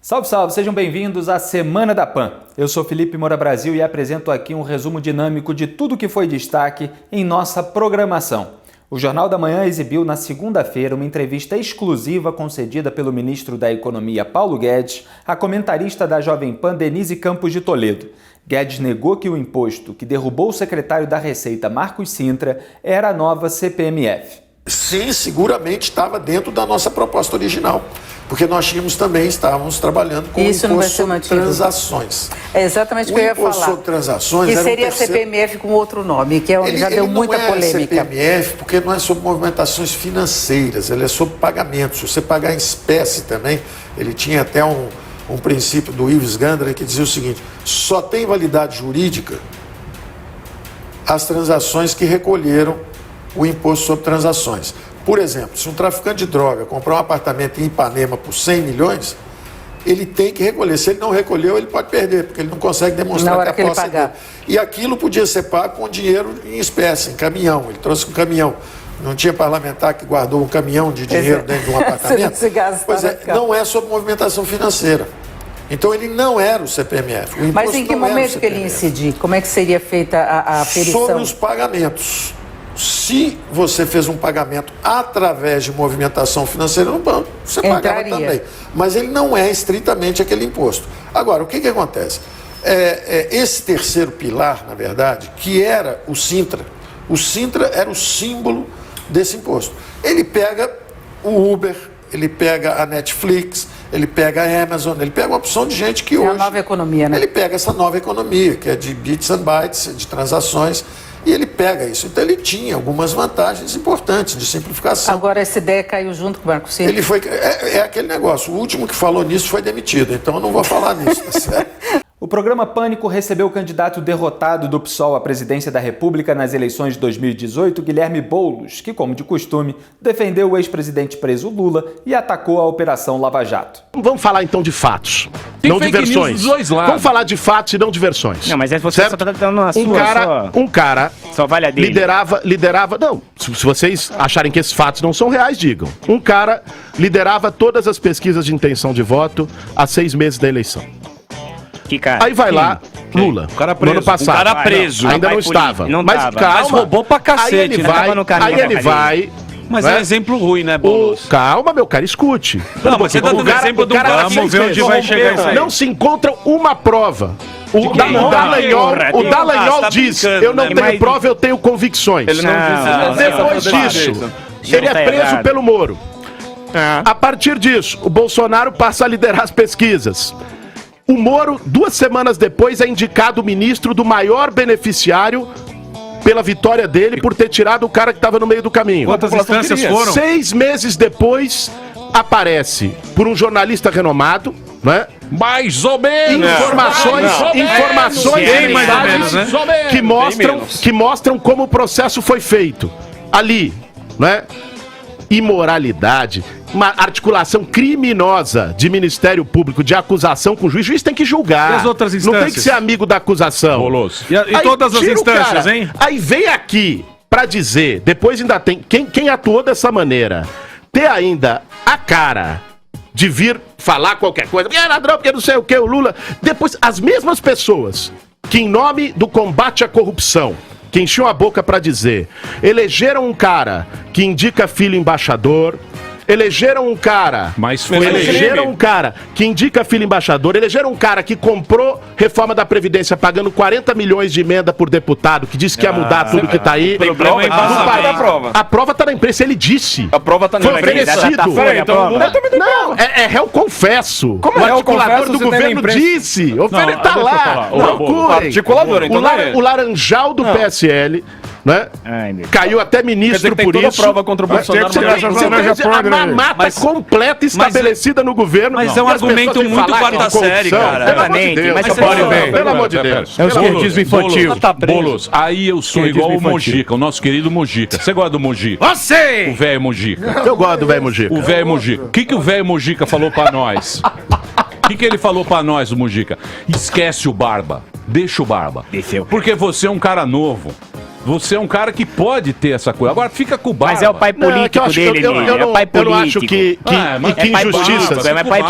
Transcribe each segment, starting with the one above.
Salve, salve! Sejam bem-vindos à Semana da PAN. Eu sou Felipe Moura Brasil e apresento aqui um resumo dinâmico de tudo que foi destaque em nossa programação. O Jornal da Manhã exibiu na segunda-feira uma entrevista exclusiva concedida pelo ministro da Economia Paulo Guedes à comentarista da Jovem Pan Denise Campos de Toledo. Guedes negou que o imposto que derrubou o secretário da Receita Marcos Cintra era a nova CPMF. Sim, seguramente estava dentro da nossa proposta original, porque nós estávamos trabalhando com o imposto sobre transações. É exatamente o que eu ia falar. O imposto sobre transações que seria a CPMF com outro nome, que é onde já deu muita polêmica. Ele não é CPMF porque não é sobre movimentações financeiras, ele é sobre pagamentos. Se você pagar em espécie também, ele tinha até um princípio do Ives Gandra que dizia o seguinte: só tem validade jurídica as transações que recolheram o imposto sobre transações. Por exemplo, se um traficante de droga comprar um apartamento em Ipanema por 100 milhões, ele tem que recolher. Se ele não recolheu, ele pode perder, porque ele não consegue demonstrar que a posse é dele. E aquilo podia ser pago com dinheiro em espécie, em caminhão. Ele trouxe um caminhão. Não tinha parlamentar que guardou um caminhão de dinheiro dentro de um apartamento? Pois é, não é sobre movimentação financeira. Então ele não era o CPMF. Mas em que momento que ele incidir? Como é que seria feita a aferição? Sobre os pagamentos. Se você fez um pagamento através de movimentação financeira no banco, você pagava também. Mas ele não é estritamente aquele imposto. Agora, o que acontece? Esse terceiro pilar, na verdade, que era o Cintra era o símbolo desse imposto. Ele pega o Uber, ele pega a Netflix, ele pega a Amazon, ele pega uma opção de gente que hoje... É a nova economia, né? Ele pega essa nova economia, que é de bits and bytes, de transações, e ele pega isso. Então ele tinha algumas vantagens importantes de simplificação. Agora essa ideia caiu junto com o Marcos Cintra. Ele foi... É aquele negócio, o último que falou nisso foi demitido, então eu não vou falar nisso, tá certo? O programa Pânico recebeu o candidato derrotado do PSOL à presidência da República nas eleições de 2018, Guilherme Boulos, que, como de costume, defendeu o ex-presidente preso Lula e atacou a Operação Lava Jato. Vamos falar então de fatos, tem não de versões. Vamos falar de fatos e não de versões. Não, mas é você certo? Só tá dando a Um cara só vale a dele. liderava. Não, se vocês acharem que esses fatos não são reais, digam. Um cara liderava todas as pesquisas de intenção de voto há 6 meses da eleição. Que cara? Aí vai lá, Lula, o cara preso. No ano passado. O cara preso. Ainda não estava. Não mas calma. Mas roubou pra cacete. Aí ele vai... Mas é um exemplo ruim, né, Boulos? Calma, meu cara, escute. Não, mas você tá dando exemplo do cara. Vamos ver onde vai chegar isso aí. Não se encontra uma prova. O Dallagnol diz, eu não tenho prova, eu tenho convicções. Ele não disse. Depois disso, ele é preso pelo Moro. A partir disso, o Bolsonaro passa a liderar as pesquisas. O Moro, 2 semanas depois, é indicado ministro do maior beneficiário pela vitória dele por ter tirado o cara que estava no meio do caminho. Quantas instâncias foram? 6 meses depois, aparece por um jornalista renomado, né? Mais ou menos! Informações que mostram como o processo foi feito. Ali, né? Imoralidade, uma articulação criminosa de Ministério Público, de acusação com o juiz. O juiz tem que julgar. E as outras instâncias? Não tem que ser amigo da acusação. Boulos. E todas as instâncias, hein? Aí vem aqui pra dizer, depois ainda tem quem atuou dessa maneira, ter ainda a cara de vir falar qualquer coisa, porque é ladrão, porque não sei o que, o Lula. Depois, as mesmas pessoas que, em nome do combate à corrupção, que encheu a boca pra dizer, elegeram um cara que indica filho embaixador, elegeram um cara que indica filho embaixador, elegeram um cara que comprou reforma da Previdência pagando 40 milhões de emenda por deputado, que disse que ia mudar tudo que tá aí. A prova tá na imprensa, ele disse. A prova tá na imprensa. Foi oferecido. Não, é réu confesso. Como o articulador do governo disse. Tá lá. Procurem. O Laranjal do PSL, né? Caiu até ministro por isso. Toda prova contra o Bolsonaro. A mamata completa estabelecida no governo. Mas é um argumento muito quarta série, cara. Pelo amor de Deus. É o esquerdismo infantil. Boulos, aí eu sou igual o Mojica, o nosso querido Mojica. Você gosta do Mojica? Você! O velho Mojica. Eu gosto do velho Mojica. O velho Mojica. O que o velho Mojica falou pra nós? O que ele falou pra nós, o Mojica? Esquece o Barba. Deixa o Barba. Porque você é um cara novo. Você é um cara que pode ter essa coisa. Agora fica com o Barba. Mas é o pai político dele, eu pai político. não acho que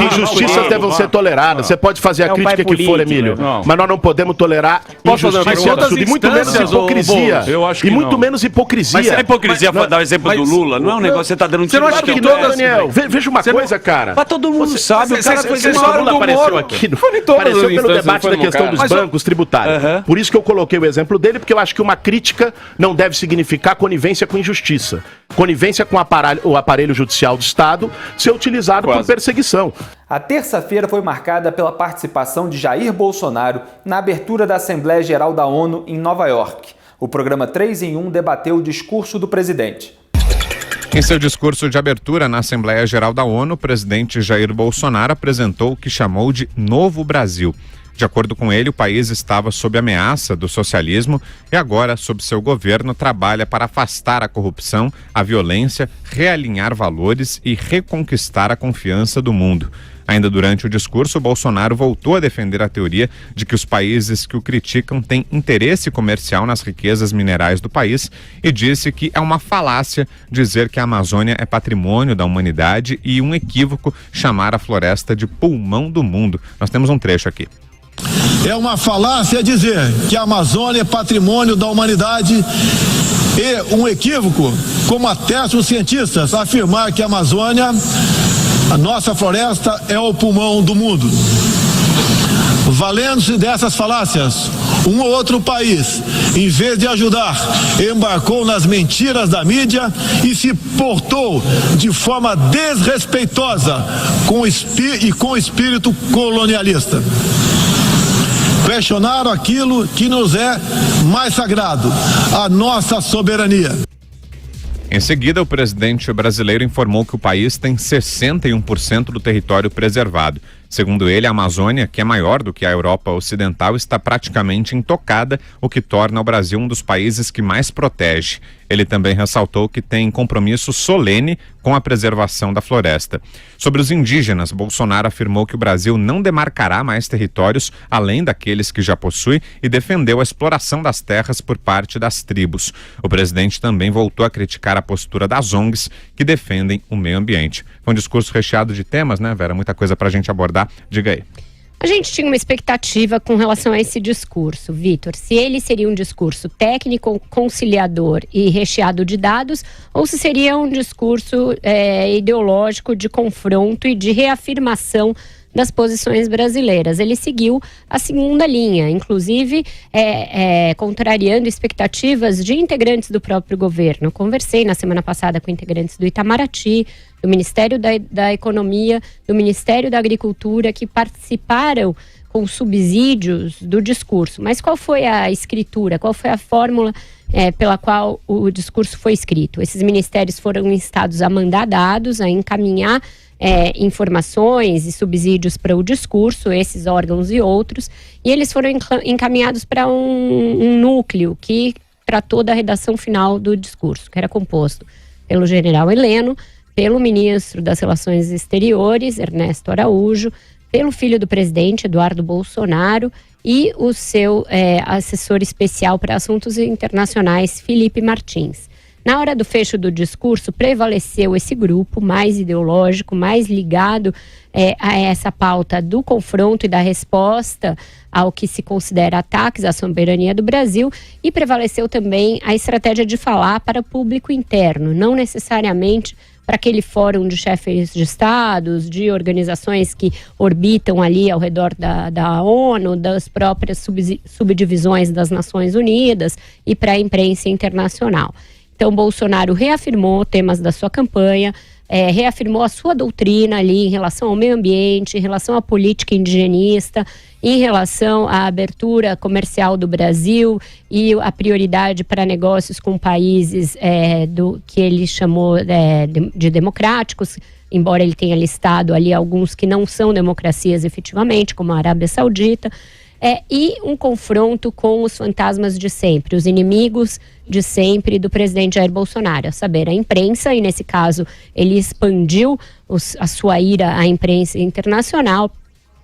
injustiças devem ser toleradas. Você pode fazer a crítica que for, Emílio, mas nós não podemos tolerar injustiça e muito menos hipocrisia. E muito menos hipocrisia. Mas se a hipocrisia for dar o exemplo do Lula, não é um negócio que você tá dando um tiro. Você não acha que não, Daniel? Veja uma coisa, cara. Mas todo mundo sabe, o cara foi o Lula apareceu aqui. Apareceu pelo debate da questão dos bancos tributários. Por isso que eu coloquei o exemplo dele, porque eu acho que uma crítica não deve significar conivência com injustiça. Conivência com o aparelho judicial do Estado ser utilizado por perseguição. A terça-feira foi marcada pela participação de Jair Bolsonaro na abertura da Assembleia Geral da ONU em Nova York. O programa 3 em 1 debateu o discurso do presidente. Em seu discurso de abertura na Assembleia Geral da ONU, o presidente Jair Bolsonaro apresentou o que chamou de Novo Brasil. De acordo com ele, o país estava sob ameaça do socialismo e agora, sob seu governo, trabalha para afastar a corrupção, a violência, realinhar valores e reconquistar a confiança do mundo. Ainda durante o discurso, Bolsonaro voltou a defender a teoria de que os países que o criticam têm interesse comercial nas riquezas minerais do país e disse que é uma falácia dizer que a Amazônia é patrimônio da humanidade e um equívoco chamar a floresta de pulmão do mundo. Nós temos um trecho aqui. É uma falácia dizer que a Amazônia é patrimônio da humanidade e um equívoco, como atestam os cientistas, afirmar que a Amazônia, a nossa floresta, é o pulmão do mundo. Valendo-se dessas falácias, um ou outro país, em vez de ajudar, embarcou nas mentiras da mídia e se portou de forma desrespeitosa com espírito colonialista. Questionaram aquilo que nos é mais sagrado, a nossa soberania. Em seguida, o presidente brasileiro informou que o país tem 61% do território preservado. Segundo ele, a Amazônia, que é maior do que a Europa Ocidental, está praticamente intocada, o que torna o Brasil um dos países que mais protege. Ele também ressaltou que tem compromisso solene com a preservação da floresta. Sobre os indígenas, Bolsonaro afirmou que o Brasil não demarcará mais territórios além daqueles que já possui e defendeu a exploração das terras por parte das tribos. O presidente também voltou a criticar a postura das ONGs que defendem o meio ambiente. Foi um discurso recheado de temas, né, Vera? Muita coisa pra gente abordar. Diga aí. A gente tinha uma expectativa com relação a esse discurso, Vitor. Se ele seria um discurso técnico, conciliador e recheado de dados, ou se seria um discurso ideológico de confronto e de reafirmação das posições brasileiras. Ele seguiu a segunda linha, inclusive contrariando expectativas de integrantes do próprio governo. Conversei na semana passada com integrantes do Itamaraty, do Ministério da Economia, do Ministério da Agricultura, que participaram com subsídios do discurso. Mas qual foi a escritura, qual foi a fórmula pela qual o discurso foi escrito? Esses ministérios foram instados a mandar dados, a encaminhar informações e subsídios para o discurso, esses órgãos e outros, e eles foram encaminhados para um núcleo que tratou da redação final do discurso, que era composto pelo general Heleno, pelo ministro das Relações Exteriores, Ernesto Araújo, pelo filho do presidente, Eduardo Bolsonaro, e o seu assessor especial para assuntos internacionais, Felipe Martins. Na hora do fecho do discurso, prevaleceu esse grupo mais ideológico, mais ligado a essa pauta do confronto e da resposta ao que se considera ataques à soberania do Brasil, e prevaleceu também a estratégia de falar para o público interno, não necessariamente para aquele fórum de chefes de estados, de organizações que orbitam ali ao redor da ONU, das próprias subdivisões das Nações Unidas e para a imprensa internacional. Então, Bolsonaro reafirmou temas da sua campanha, reafirmou a sua doutrina ali em relação ao meio ambiente, em relação à política indigenista, em relação à abertura comercial do Brasil e a prioridade para negócios com países que ele chamou de democráticos, embora ele tenha listado ali alguns que não são democracias efetivamente, como a Arábia Saudita, e um confronto com os fantasmas de sempre, os inimigos de sempre do presidente Jair Bolsonaro, a saber, a imprensa, e nesse caso ele expandiu a sua ira à imprensa internacional,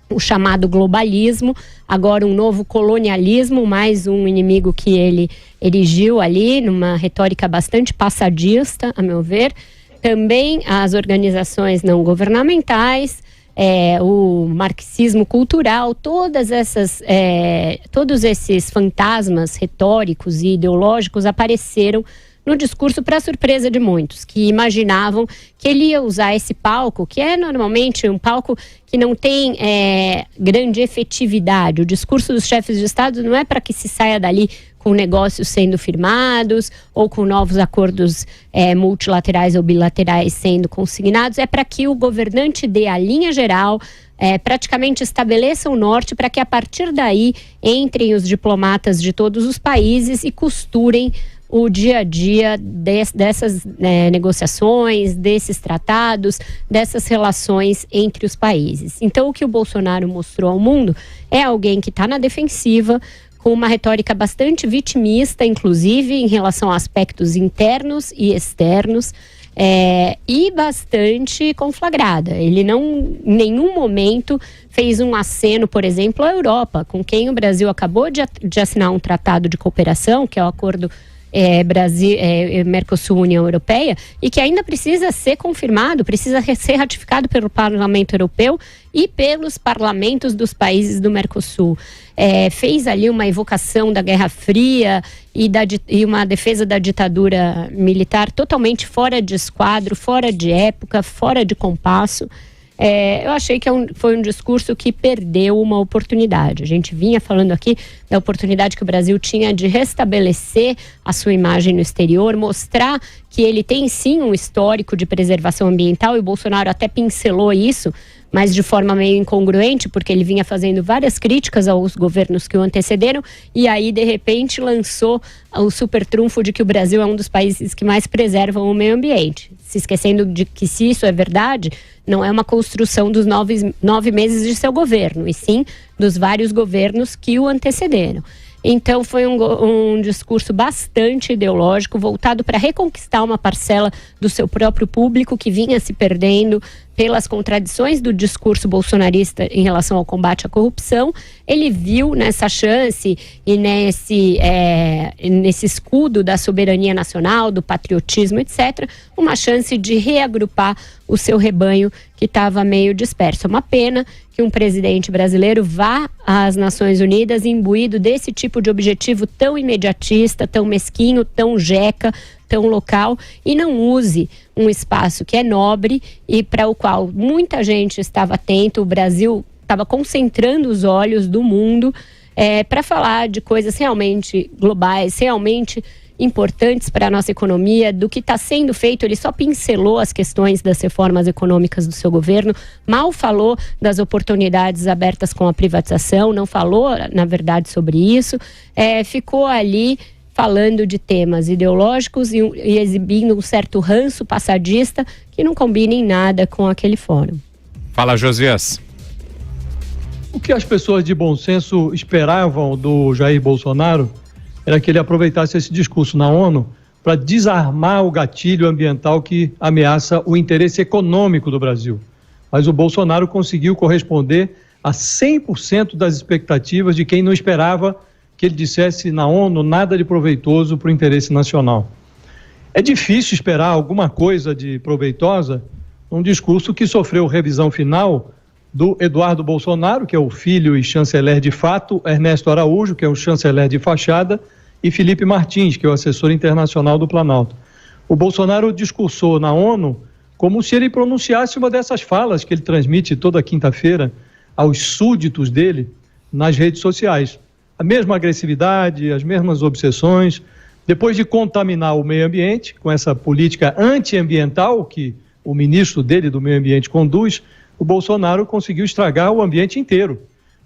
o chamado globalismo, agora um novo colonialismo, mais um inimigo que ele erigiu ali, numa retórica bastante passadista, a meu ver. Também as organizações não governamentais, o marxismo cultural, todos esses fantasmas retóricos e ideológicos apareceram no discurso, para surpresa de muitos, que imaginavam que ele ia usar esse palco, que é normalmente um palco que não tem grande efetividade. O discurso dos chefes de Estado não é para que se saia dali com negócios sendo firmados ou com novos acordos multilaterais ou bilaterais sendo consignados, é para que o governante dê a linha geral, praticamente estabeleça o norte, para que a partir daí entrem os diplomatas de todos os países e costurem o dia a dia dessas negociações, desses tratados, dessas relações entre os países. Então, o que o Bolsonaro mostrou ao mundo é alguém que está na defensiva, com uma retórica bastante vitimista, inclusive em relação a aspectos internos e externos, e bastante conflagrada. Ele não, em nenhum momento, fez um aceno, por exemplo, à Europa, com quem o Brasil acabou de assinar um tratado de cooperação, que é o acordo Mercosul-União Europeia, e que ainda precisa ser confirmado, precisa ser ratificado pelo Parlamento Europeu e pelos parlamentos dos países do Mercosul. Fez ali uma evocação da Guerra Fria e uma defesa da ditadura militar totalmente fora de esquadro, fora de época, fora de compasso. Eu achei que foi um discurso que perdeu uma oportunidade. A gente vinha falando aqui da oportunidade que o Brasil tinha de restabelecer a sua imagem no exterior, mostrar que ele tem sim um histórico de preservação ambiental, e o Bolsonaro até pincelou isso, mas de forma meio incongruente, porque ele vinha fazendo várias críticas aos governos que o antecederam, e aí de repente lançou o super trunfo de que o Brasil é um dos países que mais preservam o meio ambiente, se esquecendo de que, se isso é verdade, não é uma construção dos 9 meses de seu governo, e sim dos vários governos que o antecederam. Então foi um discurso bastante ideológico, voltado para reconquistar uma parcela do seu próprio público que vinha se perdendo pelas contradições do discurso bolsonarista em relação ao combate à corrupção. Ele viu nessa chance e nesse escudo da soberania nacional, do patriotismo, etc., uma chance de reagrupar o seu rebanho que estava meio disperso. É uma pena que um presidente brasileiro vá às Nações Unidas imbuído desse tipo de objetivo tão imediatista, tão mesquinho, tão jeca, tão local, e não use um espaço que é nobre e para o qual muita gente estava atento. O Brasil estava concentrando os olhos do mundo para falar de coisas realmente globais, realmente importantes para a nossa economia, do que está sendo feito. Ele só pincelou as questões das reformas econômicas do seu governo, mal falou das oportunidades abertas com a privatização, não falou, na verdade, sobre isso, ficou ali falando de temas ideológicos e exibindo um certo ranço passadista que não combina em nada com aquele fórum. Fala, Josias. O que as pessoas de bom senso esperavam do Jair Bolsonaro era que ele aproveitasse esse discurso na ONU para desarmar o gatilho ambiental que ameaça o interesse econômico do Brasil. Mas o Bolsonaro conseguiu corresponder a 100% das expectativas de quem não esperava que ele dissesse na ONU nada de proveitoso para o interesse nacional. É difícil esperar alguma coisa de proveitosa num discurso que sofreu revisão final do Eduardo Bolsonaro, que é o filho e chanceler de fato, Ernesto Araújo, que é o chanceler de fachada, e Felipe Martins, que é o assessor internacional do Planalto. O Bolsonaro discursou na ONU como se ele pronunciasse uma dessas falas que ele transmite toda quinta-feira aos súditos dele nas redes sociais. A mesma agressividade, as mesmas obsessões. Depois de contaminar o meio ambiente com essa política antiambiental que o ministro dele do meio ambiente conduz, o Bolsonaro conseguiu estragar o ambiente inteiro.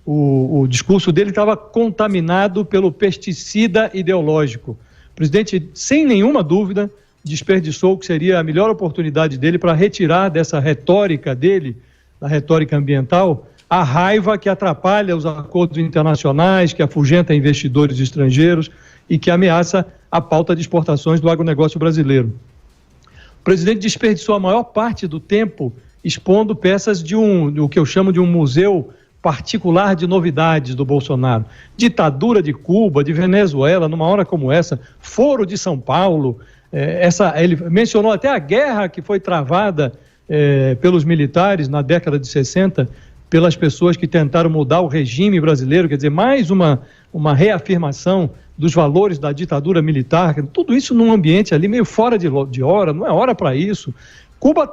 O discurso dele estava contaminado pelo pesticida ideológico. O presidente, sem nenhuma dúvida, desperdiçou o que seria a melhor oportunidade dele para retirar dessa retórica dele, da retórica ambiental, a raiva que atrapalha os acordos internacionais, que afugenta investidores estrangeiros e que ameaça a pauta de exportações do agronegócio brasileiro. O presidente desperdiçou a maior parte do tempo expondo peças de o que eu chamo de um museu particular de novidades do Bolsonaro. Ditadura de Cuba, de Venezuela, numa hora como essa, Foro de São Paulo, ele mencionou até a guerra que foi travada pelos militares na década de 60, pelas pessoas que tentaram mudar o regime brasileiro, quer dizer, mais uma reafirmação dos valores da ditadura militar, tudo isso num ambiente ali meio fora de hora, não é hora para isso. Cuba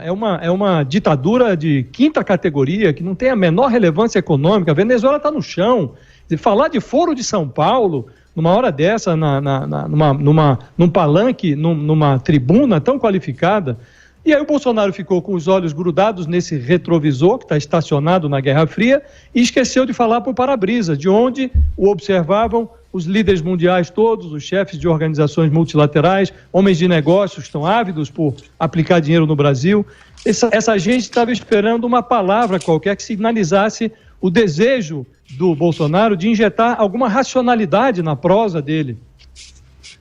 é uma ditadura de 5ª categoria, que não tem a menor relevância econômica, a Venezuela está no chão. Falar de Foro de São Paulo, numa hora dessa, num palanque, numa tribuna tão qualificada. E aí o Bolsonaro ficou com os olhos grudados nesse retrovisor que está estacionado na Guerra Fria e esqueceu de falar para o para-brisa, de onde o observavam os líderes mundiais todos, os chefes de organizações multilaterais, homens de negócios estão ávidos por aplicar dinheiro no Brasil. Essa gente estava esperando uma palavra qualquer que sinalizasse o desejo do Bolsonaro de injetar alguma racionalidade na prosa dele.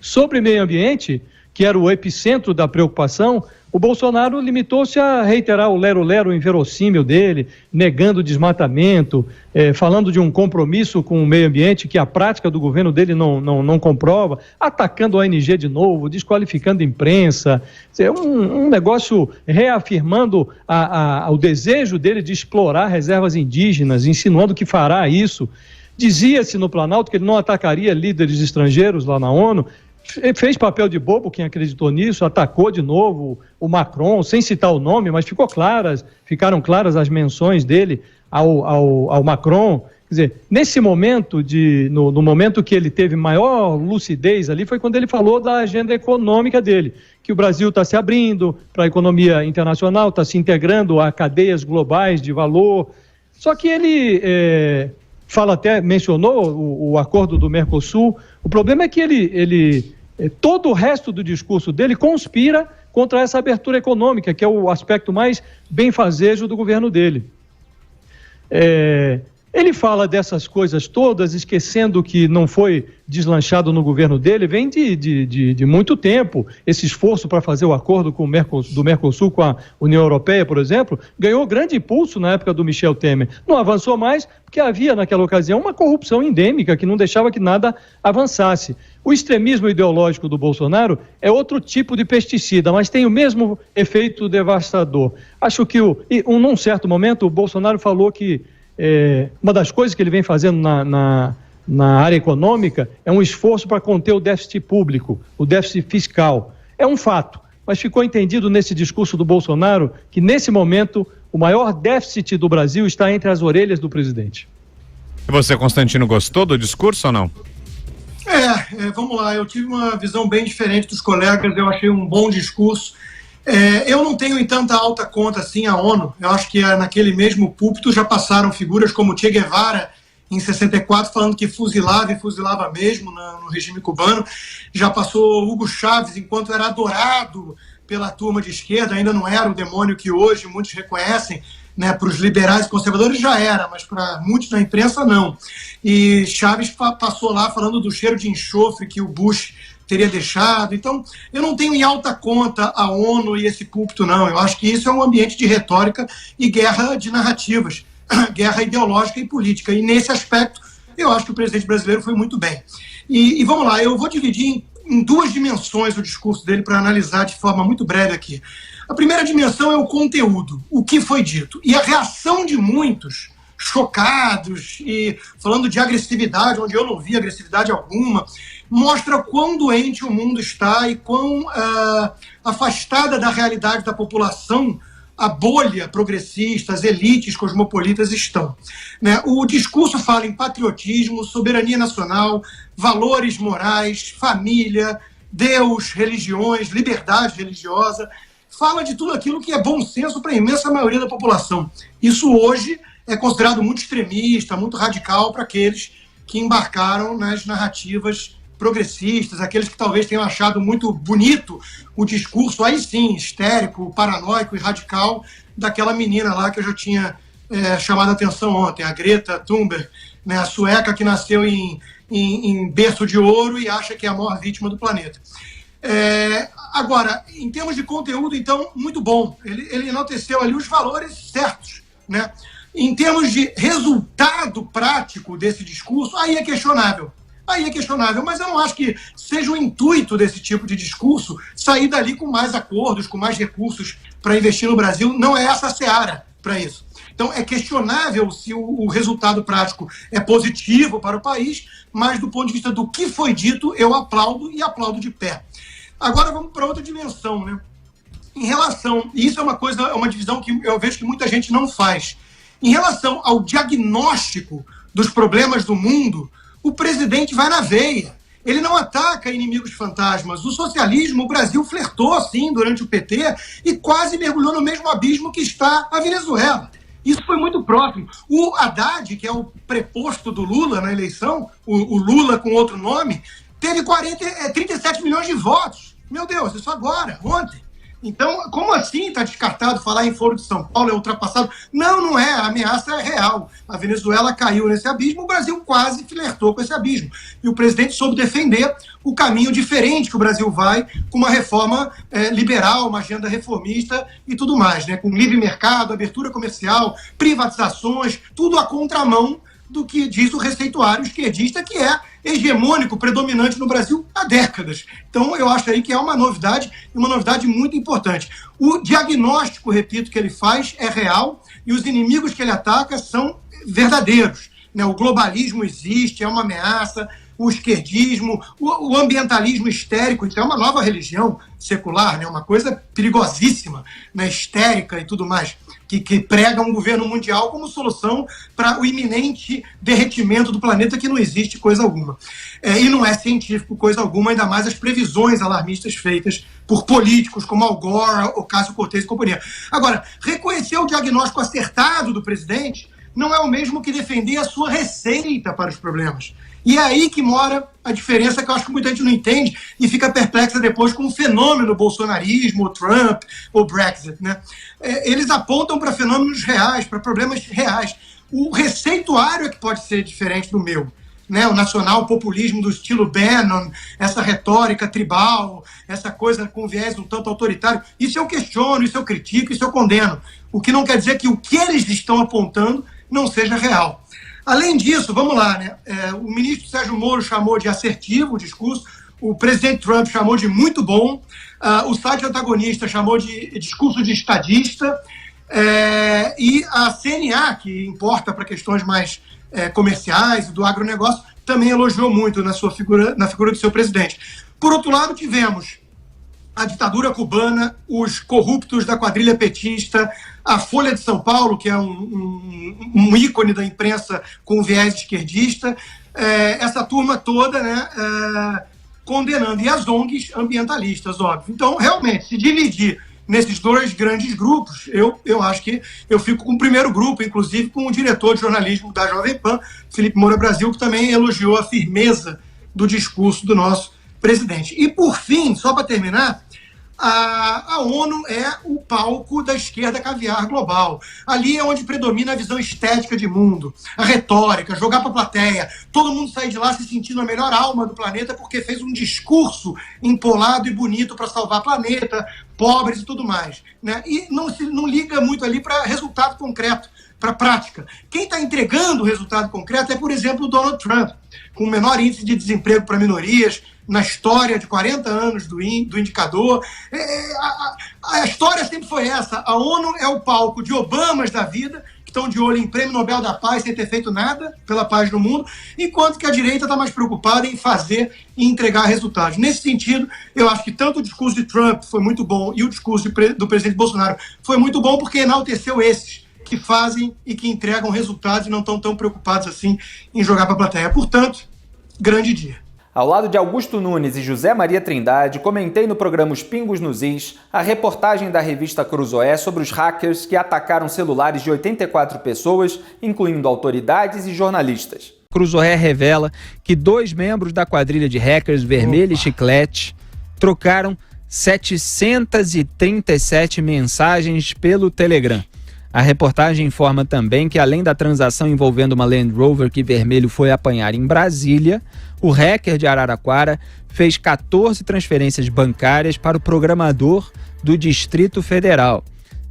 Sobre meio ambiente, que era o epicentro da preocupação, o Bolsonaro limitou-se a reiterar o lero-lero inverossímil dele, negando o desmatamento, falando de um compromisso com o meio ambiente que a prática do governo dele não comprova, atacando a ONG de novo, desqualificando a imprensa, um negócio reafirmando o desejo dele de explorar reservas indígenas, insinuando que fará isso. Dizia-se no Planalto que ele não atacaria líderes estrangeiros lá na ONU. Fez papel de bobo quem acreditou nisso, atacou de novo o Macron, sem citar o nome, mas ficaram claras as menções dele ao Macron. Quer dizer, nesse momento, no momento que ele teve maior lucidez ali, foi quando ele falou da agenda econômica dele, que o Brasil está se abrindo para a economia internacional, está se integrando a cadeias globais de valor. Só que ele mencionou o acordo do Mercosul. O problema é que todo o resto do discurso dele conspira contra essa abertura econômica, que é o aspecto mais benfazejo do governo dele. Ele fala dessas coisas todas, esquecendo que não foi deslanchado no governo dele, vem de muito tempo. Esse esforço para fazer o acordo do Mercosul com a União Europeia, por exemplo, ganhou grande impulso na época do Michel Temer. Não avançou mais porque havia naquela ocasião uma corrupção endêmica que não deixava que nada avançasse. O extremismo ideológico do Bolsonaro é outro tipo de pesticida, mas tem o mesmo efeito devastador. Acho que num certo momento o Bolsonaro falou que uma das coisas que ele vem fazendo na área econômica é um esforço para conter o déficit público, o déficit fiscal. É um fato, mas ficou entendido nesse discurso do Bolsonaro que, nesse momento, o maior déficit do Brasil está entre as orelhas do presidente. E você, Constantino, gostou do discurso ou não? Vamos lá, eu tive uma visão bem diferente dos colegas, eu achei um bom discurso. Eu não tenho em tanta alta conta assim a ONU. Eu acho que naquele mesmo púlpito já passaram figuras como Che Guevara, em 64, falando que fuzilava e fuzilava mesmo no regime cubano. Já passou Hugo Chávez, enquanto era adorado pela turma de esquerda, ainda não era o demônio que hoje muitos reconhecem, né? Para os liberais e conservadores já era, mas para muitos na imprensa não. E Chávez passou lá falando do cheiro de enxofre que o Bush teria deixado. Então, eu não tenho em alta conta a ONU e esse púlpito, não. Eu acho que isso é um ambiente de retórica e guerra de narrativas, guerra ideológica e política. E nesse aspecto, eu acho que o presidente brasileiro foi muito bem. E vamos lá, eu vou dividir em duas dimensões o discurso dele para analisar de forma muito breve aqui. A primeira dimensão é o conteúdo, o que foi dito. E a reação de muitos, chocados e falando de agressividade, onde eu não vi agressividade alguma, mostra quão doente o mundo está e quão afastada da realidade da população a bolha progressista, as elites cosmopolitas estão. Né? O discurso fala em patriotismo, soberania nacional, valores morais, família, Deus, religiões, liberdade religiosa. Fala de tudo aquilo que é bom senso para a imensa maioria da população. Isso hoje é considerado muito extremista, muito radical para aqueles que embarcaram nas narrativas progressistas, aqueles que talvez tenham achado muito bonito o discurso, aí sim, histérico, paranoico e radical daquela menina lá que eu já tinha chamado a atenção ontem, a Greta Thunberg, né, a sueca que nasceu em berço de ouro e acha que é a maior vítima do planeta. Agora, em termos de conteúdo, então, muito bom. Ele enalteceu ali os valores certos, né? Em termos de resultado prático desse discurso, aí é questionável. Mas eu não acho que seja o intuito desse tipo de discurso sair dali com mais acordos, com mais recursos para investir no Brasil. Não é essa a seara para isso. Então, é questionável se o resultado prático é positivo para o país, mas do ponto de vista do que foi dito, eu aplaudo e aplaudo de pé. Agora vamos para outra dimensão, né? Em relação, e isso é uma divisão que eu vejo que muita gente não faz. Em relação ao diagnóstico dos problemas do mundo, o presidente vai na veia. Ele não ataca inimigos fantasmas. O socialismo, o Brasil flertou, sim, durante o PT e quase mergulhou no mesmo abismo que está a Venezuela. Isso foi muito próximo. O Haddad, que é o preposto do Lula na eleição, o Lula com outro nome, teve 37 milhões de votos. Meu Deus, isso agora, ontem. Então, como assim está descartado falar em Foro de São Paulo, é ultrapassado? Não é, a ameaça é real. A Venezuela caiu nesse abismo, o Brasil quase flertou com esse abismo. E o presidente soube defender o caminho diferente que o Brasil vai, com uma reforma liberal, uma agenda reformista e tudo mais, né? Com livre mercado, abertura comercial, privatizações, tudo à contramão do que diz o receituário esquerdista, que é hegemônico, predominante no Brasil há décadas. Então, eu acho aí que é uma novidade, e uma novidade muito importante. O diagnóstico, repito, que ele faz é real, e os inimigos que ele ataca são verdadeiros, né? O globalismo existe, é uma ameaça, o esquerdismo, o ambientalismo histérico, isso é uma nova religião secular, né? Uma coisa perigosíssima, né? Histérica e tudo mais, que prega um governo mundial como solução para o iminente derretimento do planeta, que não existe coisa alguma. E não é científico coisa alguma, ainda mais as previsões alarmistas feitas por políticos como Al Gore, Ocasio-Cortez e companhia. Agora, reconhecer o diagnóstico acertado do presidente não é o mesmo que defender a sua receita para os problemas. E é aí que mora a diferença, que eu acho que muita gente não entende e fica perplexa depois com o fenômeno bolsonarismo, o Trump, o Brexit, né? Eles apontam para fenômenos reais, para problemas reais. O receituário é que pode ser diferente do meu, né? O nacional populismo do estilo Bannon, essa retórica tribal, essa coisa com viés um tanto autoritário, isso eu questiono, isso eu critico, isso eu condeno. O que não quer dizer que o que eles estão apontando não seja real. Além disso, vamos lá, né? O ministro Sérgio Moro chamou de assertivo o discurso, o presidente Trump chamou de muito bom, o site antagonista chamou de discurso de estadista, e a CNA, que importa para questões mais comerciais e do agronegócio, também elogiou muito na figura do seu presidente. Por outro lado, tivemos a ditadura cubana, os corruptos da quadrilha petista, a Folha de São Paulo, que é um ícone da imprensa com viés esquerdista, essa turma toda, né, condenando, e as ONGs ambientalistas, óbvio. Então, realmente, se dividir nesses dois grandes grupos, eu acho que eu fico com o primeiro grupo, inclusive com o diretor de jornalismo da Jovem Pan, Felipe Moura Brasil, que também elogiou a firmeza do discurso do nosso presidente. E, por fim, só para terminar, a ONU é o palco da esquerda caviar global. Ali é onde predomina a visão estética de mundo, a retórica, jogar para a plateia, todo mundo sair de lá se sentindo a melhor alma do planeta porque fez um discurso empolado e bonito para salvar o planeta, pobres e tudo mais, né? E não liga muito ali para resultado concreto, para prática. Quem está entregando o resultado concreto é, por exemplo, o Donald Trump, com o menor índice de desemprego para minorias na história de 40 anos do indicador. A história sempre foi essa. A ONU é o palco de Obamas da vida, que estão de olho em Prêmio Nobel da Paz sem ter feito nada pela paz no mundo, enquanto que a direita está mais preocupada em fazer e entregar resultados. Nesse sentido, eu acho que tanto o discurso de Trump foi muito bom e o discurso do presidente Bolsonaro foi muito bom porque enalteceu esses que fazem e que entregam resultados e não estão tão preocupados assim em jogar para a plateia. Portanto, grande dia. Ao lado de Augusto Nunes e José Maria Trindade, comentei no programa Os Pingos nos Is a reportagem da revista Cruzoé sobre os hackers que atacaram celulares de 84 pessoas, incluindo autoridades e jornalistas. Cruzoé revela que 2 membros da quadrilha de hackers Vermelho e Chiclete trocaram 737 mensagens pelo Telegram. A reportagem informa também que, além da transação envolvendo uma Land Rover que Vermelho foi apanhar em Brasília, o hacker de Araraquara fez 14 transferências bancárias para o programador do Distrito Federal.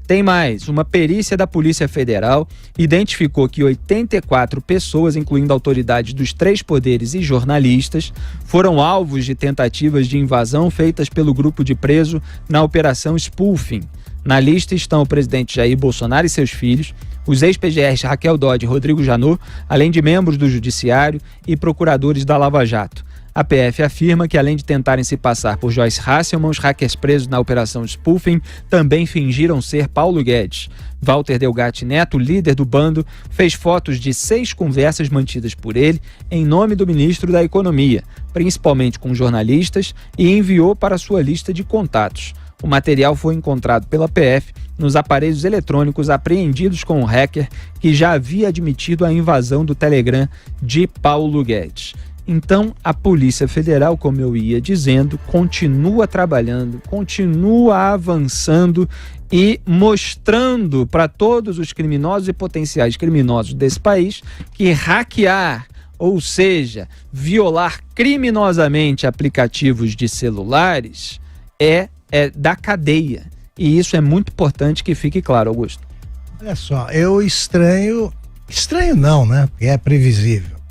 Tem mais, uma perícia da Polícia Federal identificou que 84 pessoas, incluindo autoridades dos 3 poderes e jornalistas, foram alvos de tentativas de invasão feitas pelo grupo de preso na Operação Spoofing. Na lista estão o presidente Jair Bolsonaro e seus filhos, os ex-PGRs Raquel Dodge e Rodrigo Janot, além de membros do Judiciário e procuradores da Lava Jato. A PF afirma que, além de tentarem se passar por Joyce Hasselmann, os hackers presos na Operação Spoofing também fingiram ser Paulo Guedes. Walter Delgatti Neto, líder do bando, fez fotos de 6 conversas mantidas por ele em nome do ministro da Economia, principalmente com jornalistas, e enviou para sua lista de contatos. O material foi encontrado pela PF nos aparelhos eletrônicos apreendidos com o hacker que já havia admitido a invasão do Telegram de Paulo Guedes. Então, a Polícia Federal, como eu ia dizendo, continua trabalhando, continua avançando e mostrando para todos os criminosos e potenciais criminosos desse país que hackear, ou seja, violar criminosamente aplicativos de celulares, é da cadeia. E isso é muito importante que fique claro, Augusto. Olha só, eu estranho não, né? Porque é previsível.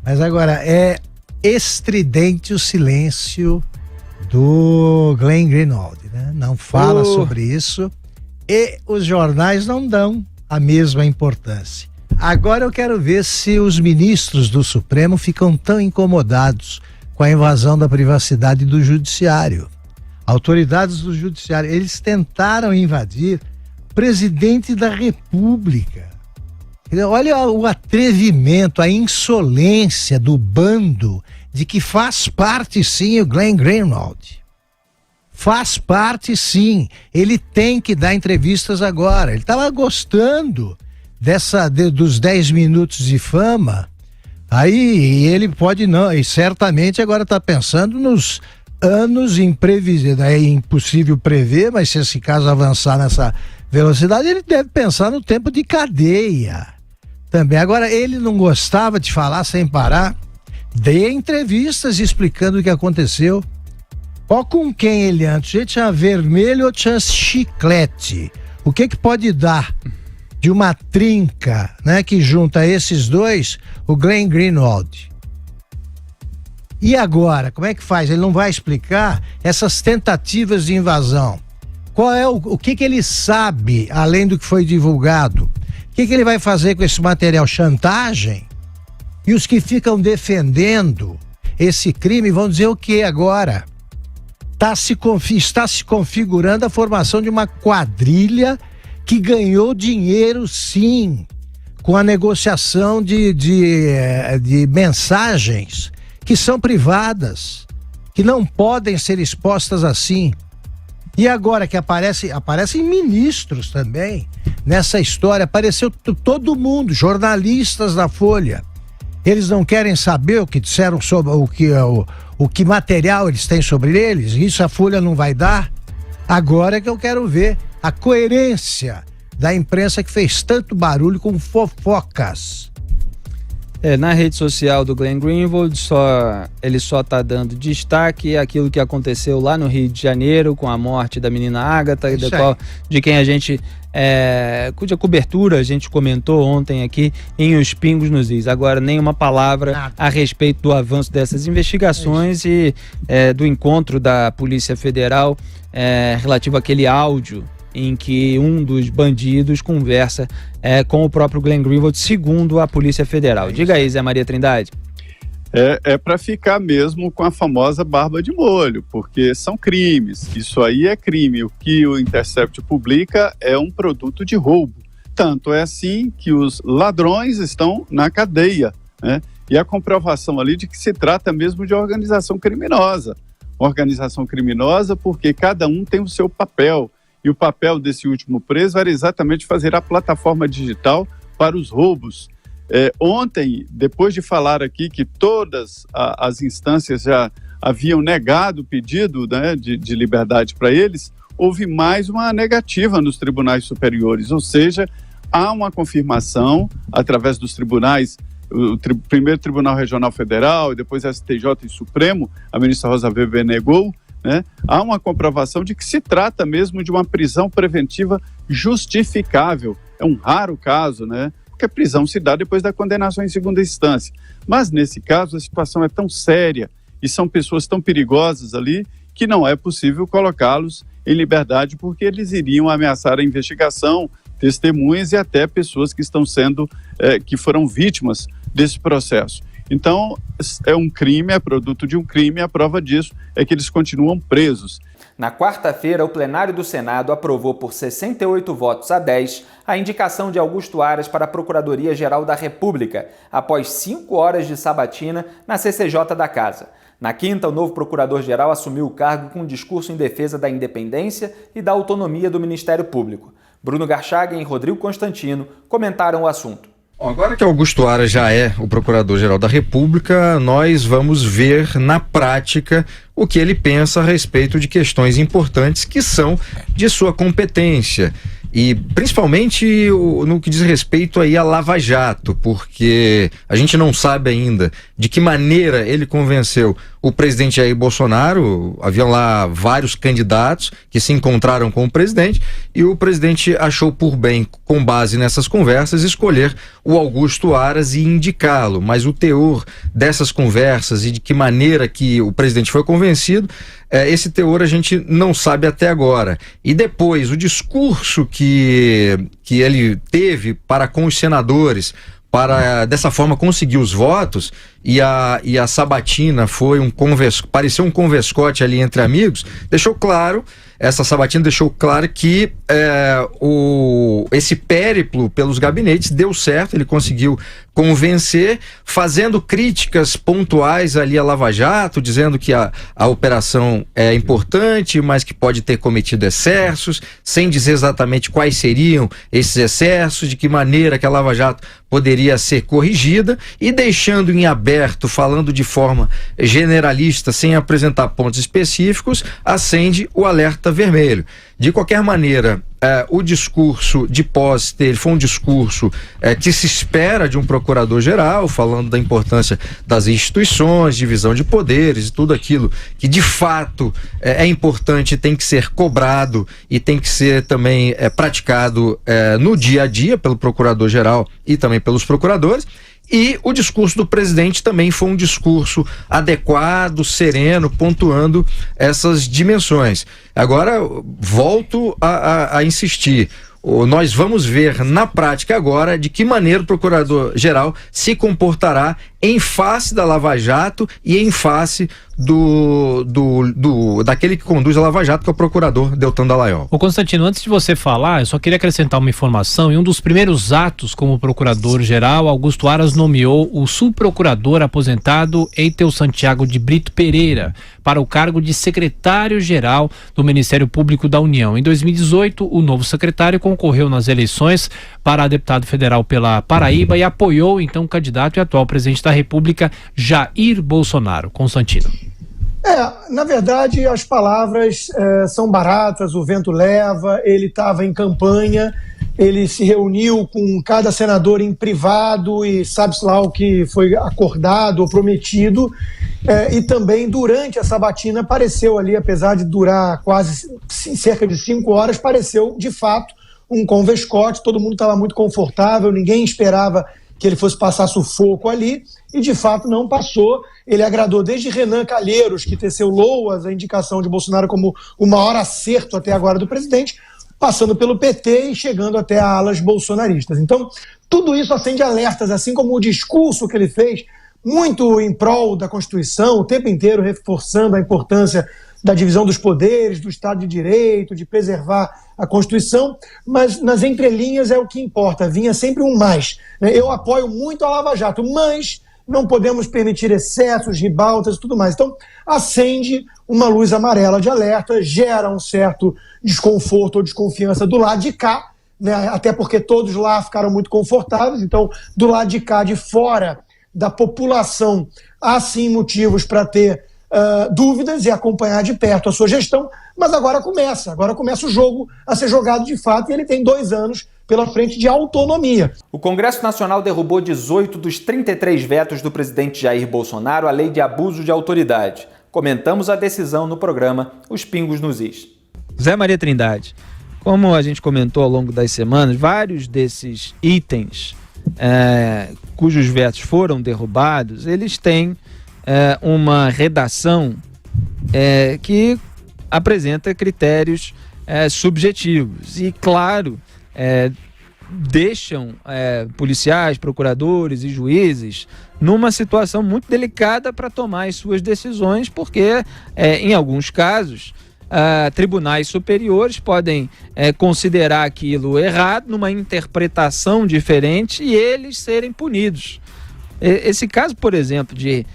Mas agora, é estridente o silêncio do Glenn Greenwald, né? Não fala sobre isso e os jornais não dão a mesma importância. Agora eu quero ver se os ministros do Supremo ficam tão incomodados com a invasão da privacidade do Judiciário. Autoridades do Judiciário, eles tentaram invadir o presidente da República. Olha o atrevimento, a insolência do bando de que faz parte sim o Glenn Greenwald. Faz parte sim. Ele tem que dar entrevistas agora. Ele estava gostando dos 10 minutos de fama. Aí ele pode não, e certamente agora está pensando nos anos imprevisíveis. É impossível prever, mas se esse caso avançar nessa velocidade, ele deve pensar no tempo de cadeia. Também. Agora, ele não gostava de falar sem parar. Dê entrevistas explicando o que aconteceu. Ó, com quem ele antes? Ele tinha vermelho ou tinha chiclete? O que pode dar de uma trinca, né, que junta esses dois, o Glenn Greenwald? E agora, como é que faz? Ele não vai explicar essas tentativas de invasão. Qual é o que ele sabe, além do que foi divulgado? O que ele vai fazer com esse material? Chantagem? E os que ficam defendendo esse crime vão dizer o que agora? Está se configurando a formação de uma quadrilha que ganhou dinheiro, sim, com a negociação de mensagens que são privadas, que não podem ser expostas assim. E agora que aparecem ministros também nessa história, apareceu todo mundo, jornalistas da Folha. Eles não querem saber o que disseram sobre o que material eles têm sobre eles, isso a Folha não vai dar. Agora é que eu quero ver a coerência da imprensa que fez tanto barulho com fofocas. Na rede social do Glenn Greenwald, ele só está dando destaque àquilo que aconteceu lá no Rio de Janeiro com a morte da menina Ágata, de quem a gente, cuja cobertura a gente comentou ontem aqui em Os Pingos nos Is. Agora, nenhuma palavra a respeito do avanço dessas investigações e do encontro da Polícia Federal relativo àquele áudio em que um dos bandidos conversa com o próprio Glenn Greenwald, segundo a Polícia Federal. Diga aí, Zé Maria Trindade. É para ficar mesmo com a famosa barba de molho, porque são crimes. Isso aí é crime. O que o Intercept publica é um produto de roubo. Tanto é assim que os ladrões estão na cadeia, né? E a comprovação ali de que se trata mesmo de organização criminosa. Organização criminosa porque cada um tem o seu papel. E o papel desse último preso era exatamente fazer a plataforma digital para os roubos. Ontem, depois de falar aqui que todas as instâncias já haviam negado o pedido, né, de liberdade para eles, houve mais uma negativa nos tribunais superiores, ou seja, há uma confirmação através dos tribunais, o primeiro Tribunal Regional Federal, e depois STJ e Supremo, a ministra Rosa Weber negou, né? Há uma comprovação de que se trata mesmo de uma prisão preventiva justificável. É um raro caso, né? Porque a prisão se dá depois da condenação em segunda instância. Mas, nesse caso, a situação é tão séria e são pessoas tão perigosas ali que não é possível colocá-los em liberdade porque eles iriam ameaçar a investigação, testemunhas e até pessoas que estão sendo, que foram vítimas desse processo. Então, é um crime, é produto de um crime, e a prova disso é que eles continuam presos. Na quarta-feira, o plenário do Senado aprovou por 68 votos a 10 a indicação de Augusto Aras para a Procuradoria-Geral da República, após 5 horas de sabatina na CCJ da Casa. Na quinta, o novo procurador-geral assumiu o cargo com um discurso em defesa da independência e da autonomia do Ministério Público. Bruno Garchagen e Rodrigo Constantino comentaram o assunto. Agora que Augusto Aras já é o Procurador-Geral da República, nós vamos ver na prática o que ele pensa a respeito de questões importantes que são de sua competência. E principalmente no que diz respeito aí a Lava Jato, porque a gente não sabe ainda de que maneira ele convenceu o presidente Jair Bolsonaro. Haviam lá vários candidatos que se encontraram com o presidente e o presidente achou por bem, com base nessas conversas, escolher o Augusto Aras e indicá-lo. Mas o teor dessas conversas e de que maneira que o presidente foi convencido, esse teor a gente não sabe até agora. E depois, o discurso que ele teve para com os senadores, para dessa forma conseguir os votos, e a sabatina foi pareceu um converscote ali entre amigos, essa sabatina deixou claro que esse périplo pelos gabinetes deu certo, ele conseguiu convencer, fazendo críticas pontuais ali à Lava Jato, dizendo que a operação é importante, mas que pode ter cometido excessos, sem dizer exatamente quais seriam esses excessos, de que maneira que a Lava Jato poderia ser corrigida, e deixando em aberto, falando de forma generalista, sem apresentar pontos específicos, acende o alerta vermelho. De qualquer maneira, o discurso de posse dele foi um discurso que se espera de um procurador-geral, falando da importância das instituições, divisão de poderes e tudo aquilo que de fato é importante, tem que ser cobrado e tem que ser também praticado no dia a dia pelo procurador-geral e também pelos procuradores. E o discurso do presidente também foi um discurso adequado, sereno, pontuando essas dimensões. Agora, volto a insistir. Nós vamos ver na prática agora de que maneira o procurador-geral se comportará em face da Lava Jato e em face daquele que conduz a Lava Jato, que é o procurador Deltan Dallagnol. Ô Constantino, antes de você falar, eu só queria acrescentar uma informação. Em um dos primeiros atos como procurador-geral, Augusto Aras nomeou o subprocurador aposentado Eitel Santiago de Brito Pereira para o cargo de secretário-geral do Ministério Público da União. Em 2018, o novo secretário concorreu nas eleições para deputado federal pela Paraíba e apoiou então o candidato e atual presidente da República, Jair Bolsonaro. Constantino. Na verdade, as palavras são baratas, o vento leva, ele estava em campanha, ele se reuniu com cada senador em privado e sabe-se lá o que foi acordado ou prometido, e também durante a sabatina apareceu ali, apesar de durar quase cerca de 5 horas, pareceu de fato um converscote, todo mundo estava muito confortável, ninguém esperava que ele fosse passar sufoco ali, e de fato não passou. Ele agradou desde Renan Calheiros, que teceu loas a indicação de Bolsonaro como o maior acerto até agora do presidente, passando pelo PT e chegando até a alas bolsonaristas. Então, tudo isso acende alertas, assim como o discurso que ele fez, muito em prol da Constituição, o tempo inteiro reforçando a importância da divisão dos poderes, do Estado de Direito, de preservar a Constituição, mas nas entrelinhas é o que importa, vinha sempre um mais. Eu apoio muito a Lava Jato, mas não podemos permitir excessos, ribaltas e tudo mais. Então, acende uma luz amarela de alerta, gera um certo desconforto ou desconfiança do lado de cá, né? Até porque todos lá ficaram muito confortáveis, então, do lado de cá, de fora da população, há sim motivos para ter dúvidas e acompanhar de perto a sua gestão, mas agora começa o jogo a ser jogado de fato, e ele tem 2 anos pela frente de autonomia. O Congresso Nacional derrubou 18 dos 33 vetos do presidente Jair Bolsonaro à lei de abuso de autoridade. Comentamos a decisão no programa Os Pingos nos Is. Zé Maria Trindade. como a gente comentou ao longo das semanas, vários desses itens cujos vetos foram derrubados, eles têm uma redação que apresenta critérios subjetivos e, claro, deixam policiais, procuradores e juízes numa situação muito delicada para tomar as suas decisões, porque, em alguns casos, tribunais superiores podem considerar aquilo errado, numa interpretação diferente, e eles serem punidos. Esse caso, por exemplo, de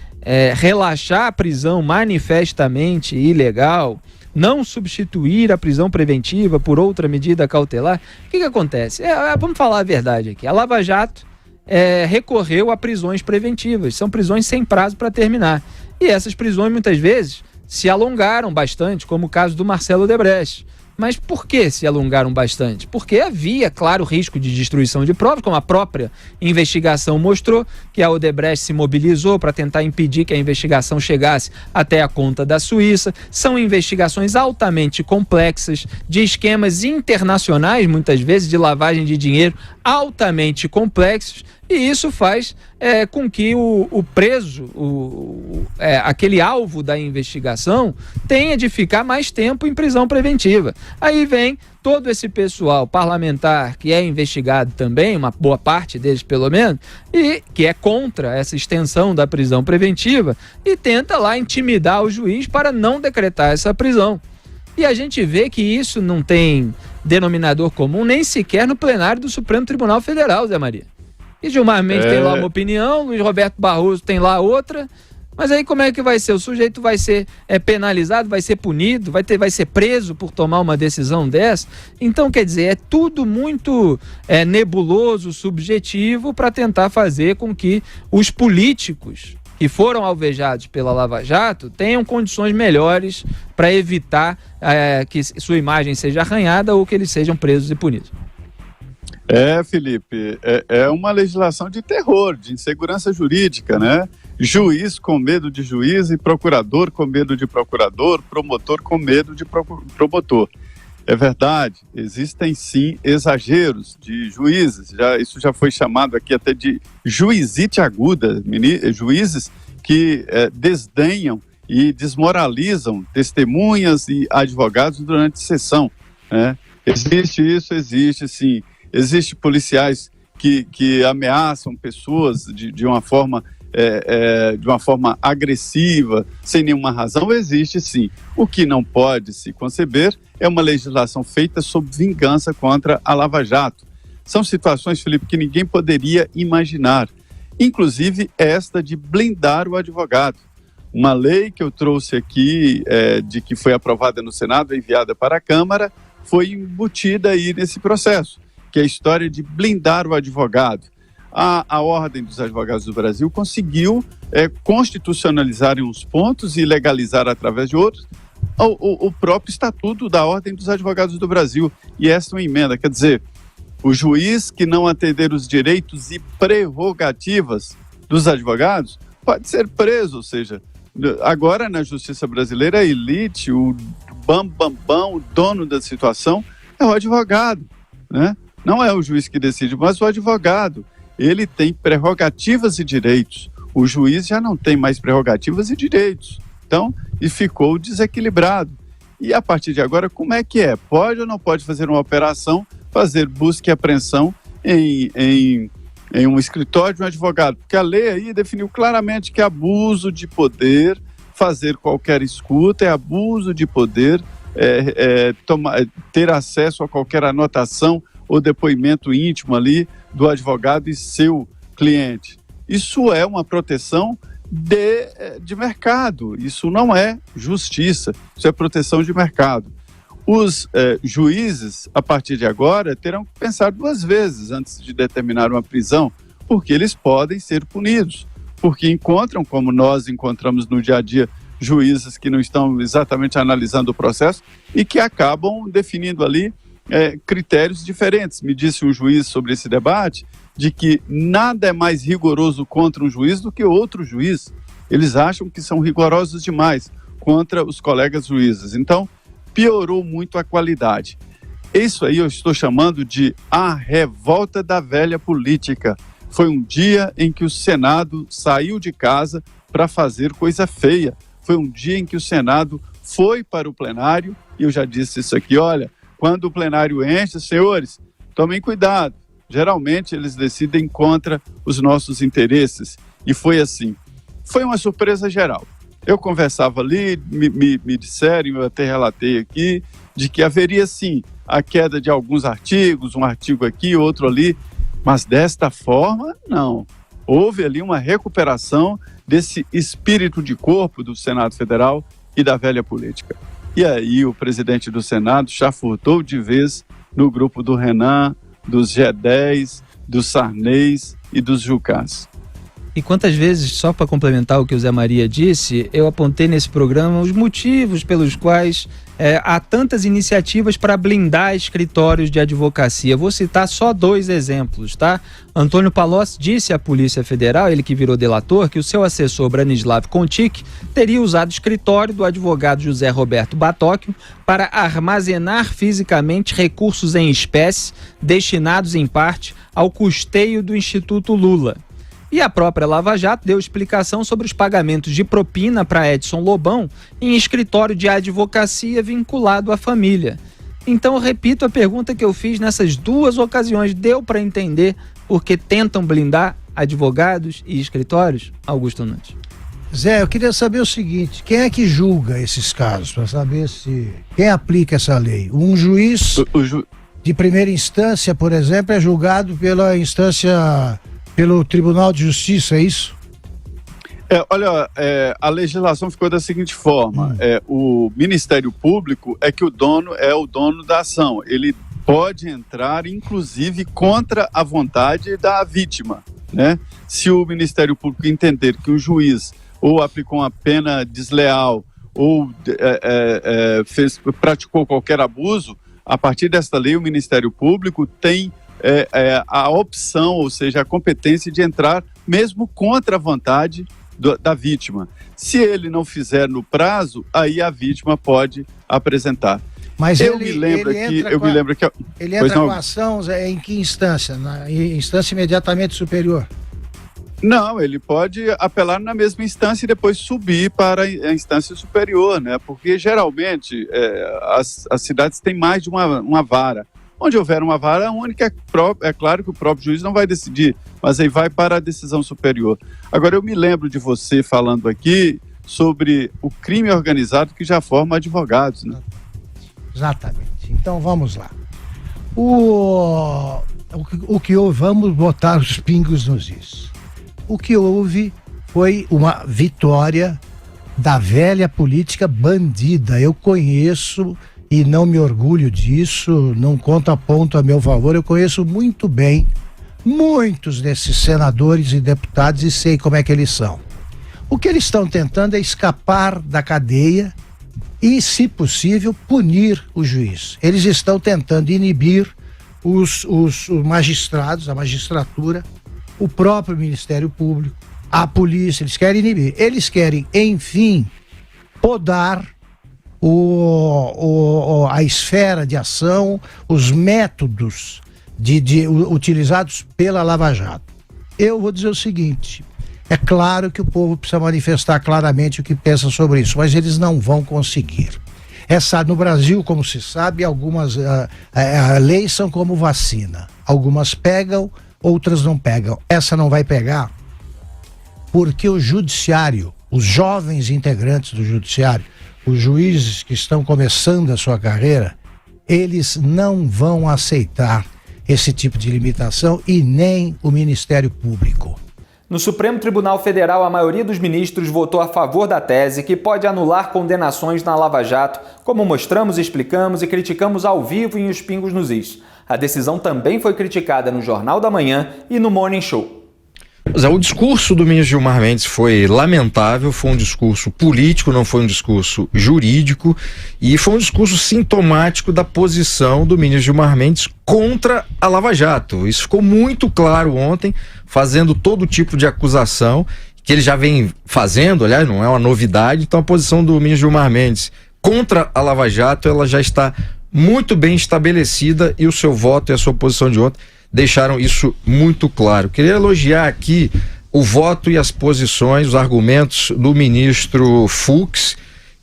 relaxar a prisão manifestamente ilegal, não substituir a prisão preventiva por outra medida cautelar, o que acontece? Vamos falar a verdade aqui. A Lava Jato recorreu a prisões preventivas, são prisões sem prazo para terminar. E essas prisões, muitas vezes, se alongaram bastante, como o caso do Marcelo Odebrecht. Mas por que se alongaram bastante? Porque havia, claro, risco de destruição de provas, como a própria investigação mostrou, que a Odebrecht se mobilizou para tentar impedir que a investigação chegasse até a conta da Suíça. São investigações altamente complexas, de esquemas internacionais, muitas vezes, de lavagem de dinheiro altamente complexos, e isso faz com que o preso, aquele alvo da investigação, tenha de ficar mais tempo em prisão preventiva. Aí vem todo esse pessoal parlamentar que é investigado também, uma boa parte deles pelo menos, e que é contra essa extensão da prisão preventiva e tenta lá intimidar o juiz para não decretar essa prisão. E a gente vê que isso não tem denominador comum nem sequer no plenário do Supremo Tribunal Federal, Zé Maria. E Gilmar Mendes tem lá uma opinião, Luiz Roberto Barroso tem lá outra, mas aí como é que vai ser? O sujeito vai ser penalizado, vai ser punido, vai ser preso por tomar uma decisão dessa? Então, quer dizer, é tudo muito nebuloso, subjetivo, para tentar fazer com que os políticos que foram alvejados pela Lava Jato tenham condições melhores para evitar que sua imagem seja arranhada ou que eles sejam presos e punidos. Felipe, é uma legislação de terror, de insegurança jurídica, né? Juiz com medo de juiz e procurador com medo de procurador, promotor com medo de promotor. É verdade, existem sim exageros de juízes, isso já foi chamado aqui até de juizite aguda, juízes que desdenham e desmoralizam testemunhas e advogados durante sessão, né? Existe isso, existe sim. Existem policiais que ameaçam pessoas de uma forma agressiva, sem nenhuma razão. Existe sim. O que não pode se conceber é uma legislação feita sob vingança contra a Lava Jato. São situações, Felipe, que ninguém poderia imaginar. Inclusive esta de blindar o advogado. Uma lei que eu trouxe aqui, de que foi aprovada no Senado, enviada para a Câmara, foi embutida aí nesse processo, que é a história de blindar o advogado. A Ordem dos Advogados do Brasil conseguiu constitucionalizar em uns pontos e legalizar através de outros o próprio Estatuto da Ordem dos Advogados do Brasil. E essa é uma emenda, quer dizer, o juiz que não atender os direitos e prerrogativas dos advogados pode ser preso, ou seja, agora na justiça brasileira a elite, o bambambam, o dono da situação é o advogado, né? Não é o juiz que decide, mas o advogado. Ele tem prerrogativas e direitos. O juiz já não tem mais prerrogativas e direitos. Então, e ficou desequilibrado. E a partir de agora, como é que é? Pode ou não pode fazer uma operação, fazer busca e apreensão em um escritório de um advogado? Porque a lei aí definiu claramente que é abuso de poder, fazer qualquer escuta, é abuso de poder, ter acesso a qualquer anotação ou depoimento íntimo ali do advogado e seu cliente. Isso é uma proteção de mercado, isso não é justiça, isso é proteção de mercado. Os juízes, a partir de agora, terão que pensar duas vezes antes de determinar uma prisão, porque eles podem ser punidos, porque encontram, como nós encontramos no dia a dia, juízes que não estão exatamente analisando o processo e que acabam definindo ali critérios diferentes. Me disse um juiz sobre esse debate de que nada é mais rigoroso contra um juiz do que outro juiz. Eles acham que são rigorosos demais contra os colegas juízes. Então, piorou muito a qualidade. Isso aí eu estou chamando de a revolta da velha política. Foi um dia em que o Senado saiu de casa para fazer coisa feia. Foi um dia em que o Senado foi para o plenário, e eu já disse isso aqui, olha, quando o plenário enche, senhores, tomem cuidado. Geralmente eles decidem contra os nossos interesses. E foi assim. Foi uma surpresa geral. Eu conversava ali, me disseram, eu até relatei aqui, de que haveria sim a queda de alguns artigos, um artigo aqui, outro ali, mas desta forma, não. Houve ali uma recuperação desse espírito de corpo do Senado Federal e da velha política. E aí o presidente do Senado chafurdou de vez no grupo do Renan, dos G10, dos Sarney's e dos Jucás. E quantas vezes, só para complementar o que o Zé Maria disse, eu apontei nesse programa os motivos pelos quais há tantas iniciativas para blindar escritórios de advocacia. Vou citar só 2 exemplos, tá? Antônio Palocci disse à Polícia Federal, ele que virou delator, que o seu assessor Branislav Kontik teria usado o escritório do advogado José Roberto Batóquio para armazenar fisicamente recursos em espécie destinados em parte ao custeio do Instituto Lula. E a própria Lava Jato deu explicação sobre os pagamentos de propina para Edson Lobão em escritório de advocacia vinculado à família. Então, eu repito a pergunta que eu fiz nessas 2 ocasiões. Deu para entender por que tentam blindar advogados e escritórios? Augusto Nunes. Zé, eu queria saber o seguinte, quem é que julga esses casos, para saber quem aplica essa lei? Um juiz de primeira instância, por exemplo, é julgado pelo Tribunal de Justiça, é isso? Olha, a legislação ficou da seguinte forma, o Ministério Público é o dono da ação, ele pode entrar inclusive contra a vontade da vítima, né? Se o Ministério Público entender que o juiz ou aplicou uma pena desleal ou praticou qualquer abuso, a partir desta lei o Ministério Público tem a opção, ou seja, a competência de entrar mesmo contra a vontade da vítima. Se ele não fizer no prazo, aí a vítima pode apresentar. Mas eu me lembro que ele entra com a ação em que instância? Na instância imediatamente superior? Não, ele pode apelar na mesma instância e depois subir para a instância superior, né? Porque geralmente as cidades têm mais de uma vara. Onde houver uma vara única, é claro que o próprio juiz não vai decidir, mas aí vai para a decisão superior. Agora, eu me lembro de você falando aqui sobre o crime organizado que já forma advogados, né? Exatamente. Então, vamos lá. O que houve, vamos botar os pingos nos is. O que houve foi uma vitória da velha política bandida. Eu conheço... e não me orgulho disso, não conta ponto a meu favor, eu conheço muito bem muitos desses senadores e deputados e sei como é que eles são. O que eles estão tentando é escapar da cadeia e, se possível, punir o juiz. Eles estão tentando inibir os magistrados, a magistratura, o próprio Ministério Público, a polícia, eles querem inibir. Eles querem, enfim, podar a esfera de ação, os métodos utilizados pela Lava Jato. Eu vou dizer o seguinte, é claro que o povo precisa manifestar claramente o que pensa sobre isso, mas eles não vão conseguir. No Brasil, como se sabe, algumas leis são como vacina. Algumas pegam, outras não pegam. Essa não vai pegar porque o judiciário, os jovens integrantes do judiciário, os juízes que estão começando a sua carreira, eles não vão aceitar esse tipo de limitação e nem o Ministério Público. No Supremo Tribunal Federal, a maioria dos ministros votou a favor da tese que pode anular condenações na Lava Jato, como mostramos, explicamos e criticamos ao vivo em Os Pingos nos Is. A decisão também foi criticada no Jornal da Manhã e no Morning Show. O discurso do ministro Gilmar Mendes foi lamentável, foi um discurso político, não foi um discurso jurídico e foi um discurso sintomático da posição do ministro Gilmar Mendes contra a Lava Jato. Isso ficou muito claro ontem, fazendo todo tipo de acusação que ele já vem fazendo, aliás, não é uma novidade. Então a posição do ministro Gilmar Mendes contra a Lava Jato, ela já está muito bem estabelecida e o seu voto e a sua posição de ontem deixaram isso muito claro. Queria elogiar aqui o voto e as posições, os argumentos do ministro Fux,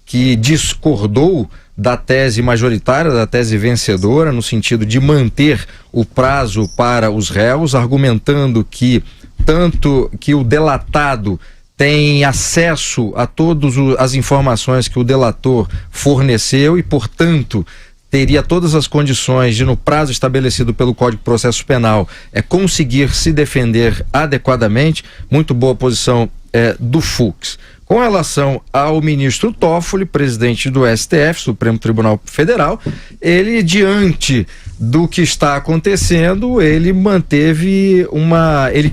que discordou da tese majoritária, da tese vencedora, no sentido de manter o prazo para os réus, argumentando que tanto que o delatado tem acesso a todas as informações que o delator forneceu e, portanto, teria todas as condições de, no prazo estabelecido pelo Código de Processo Penal, conseguir se defender adequadamente. Muito boa posição do Fux. Com relação ao ministro Toffoli, presidente do STF, Supremo Tribunal Federal, ele, diante do que está acontecendo, ele manteve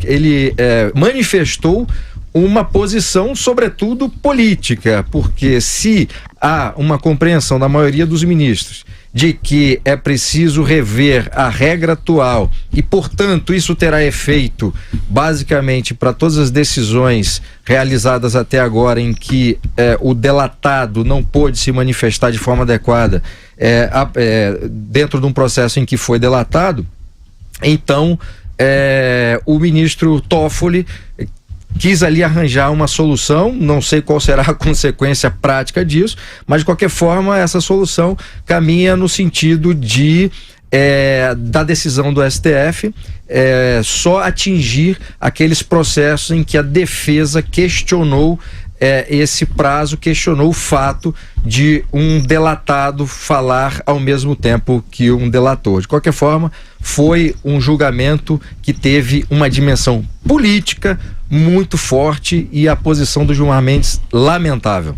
ele manifestou uma posição, sobretudo política, porque se há uma compreensão da maioria dos ministros de que é preciso rever a regra atual e, portanto, isso terá efeito basicamente para todas as decisões realizadas até agora em que o delatado não pôde se manifestar de forma adequada dentro de um processo em que foi delatado, então o ministro Toffoli quis ali arranjar uma solução, não sei qual será a consequência prática disso, mas de qualquer forma essa solução caminha no sentido de da decisão do STF só atingir aqueles processos em que a defesa questionou esse prazo, questionou o fato de um delatado falar ao mesmo tempo que um delator. De qualquer forma, foi um julgamento que teve uma dimensão política muito forte e a posição do Gilmar Mendes lamentável.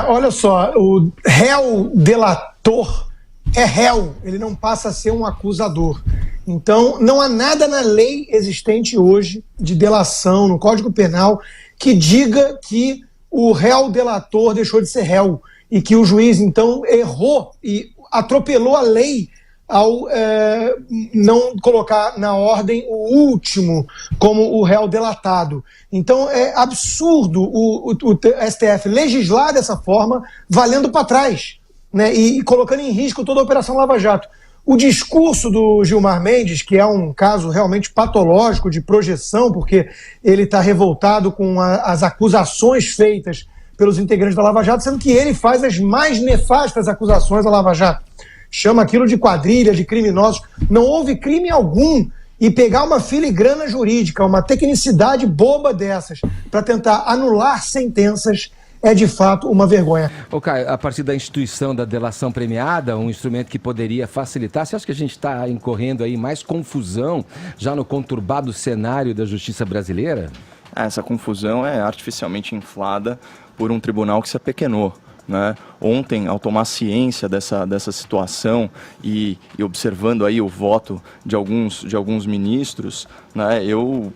Olha só, o réu delator é réu, ele não passa a ser um acusador. Então, não há nada na lei existente hoje de delação, no Código Penal, que diga que o réu delator deixou de ser réu e que o juiz, então, errou e atropelou a lei ao não colocar na ordem o último como o réu delatado. Então é absurdo o STF legislar dessa forma, valendo para trás, né, e colocando em risco toda a Operação Lava Jato. O discurso do Gilmar Mendes, que é um caso realmente patológico de projeção, porque ele está revoltado com as acusações feitas pelos integrantes da Lava Jato, sendo que ele faz as mais nefastas acusações da Lava Jato. Chama aquilo de quadrilha, de criminosos. Não houve crime algum. E pegar uma filigrana jurídica, uma tecnicidade boba dessas, para tentar anular sentenças, é de fato uma vergonha. Ô Caio, a partir da instituição da delação premiada, um instrumento que poderia facilitar, você acha que a gente está incorrendo aí mais confusão já no conturbado cenário da justiça brasileira? Essa confusão é artificialmente inflada por um tribunal que se apequenou, né? Ontem, ao tomar ciência dessa situação e observando aí o voto de alguns ministros, né, eu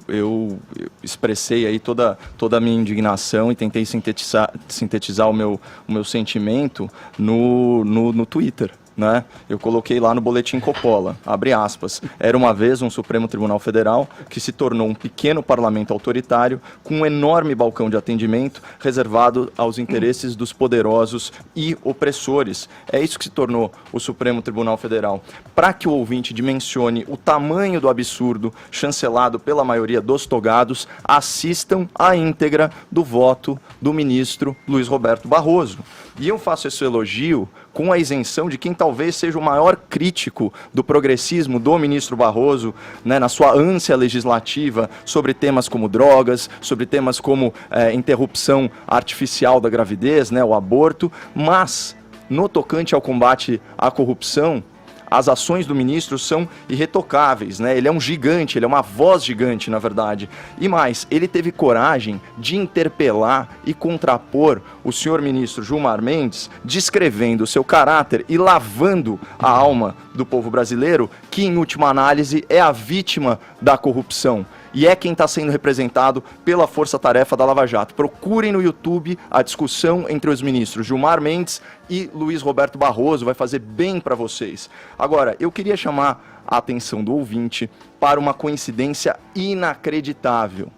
expressei aí toda a minha indignação e tentei sintetizar o meu sentimento no Twitter. Né? Eu coloquei lá no boletim Coppola, abre aspas, era uma vez um Supremo Tribunal Federal que se tornou um pequeno parlamento autoritário com um enorme balcão de atendimento reservado aos interesses dos poderosos e opressores. É isso que se tornou o Supremo Tribunal Federal. Para que o ouvinte dimensione o tamanho do absurdo chancelado pela maioria dos togados, assistam à íntegra do voto do ministro Luiz Roberto Barroso. E eu faço esse elogio com a isenção de quem talvez seja o maior crítico do progressismo do ministro Barroso, né, na sua ânsia legislativa sobre temas como drogas, sobre temas como interrupção artificial da gravidez, né, o aborto, mas no tocante ao combate à corrupção, as ações do ministro são irretocáveis, né? Ele é um gigante, ele é uma voz gigante, na verdade. E mais, ele teve coragem de interpelar e contrapor o senhor ministro Gilmar Mendes, descrevendo o seu caráter e lavando a alma do povo brasileiro, que, em última análise, é a vítima da corrupção. E é quem está sendo representado pela força-tarefa da Lava Jato. Procurem no YouTube a discussão entre os ministros Gilmar Mendes e Luiz Roberto Barroso, vai fazer bem para vocês. Agora, eu queria chamar a atenção do ouvinte para uma coincidência inacreditável.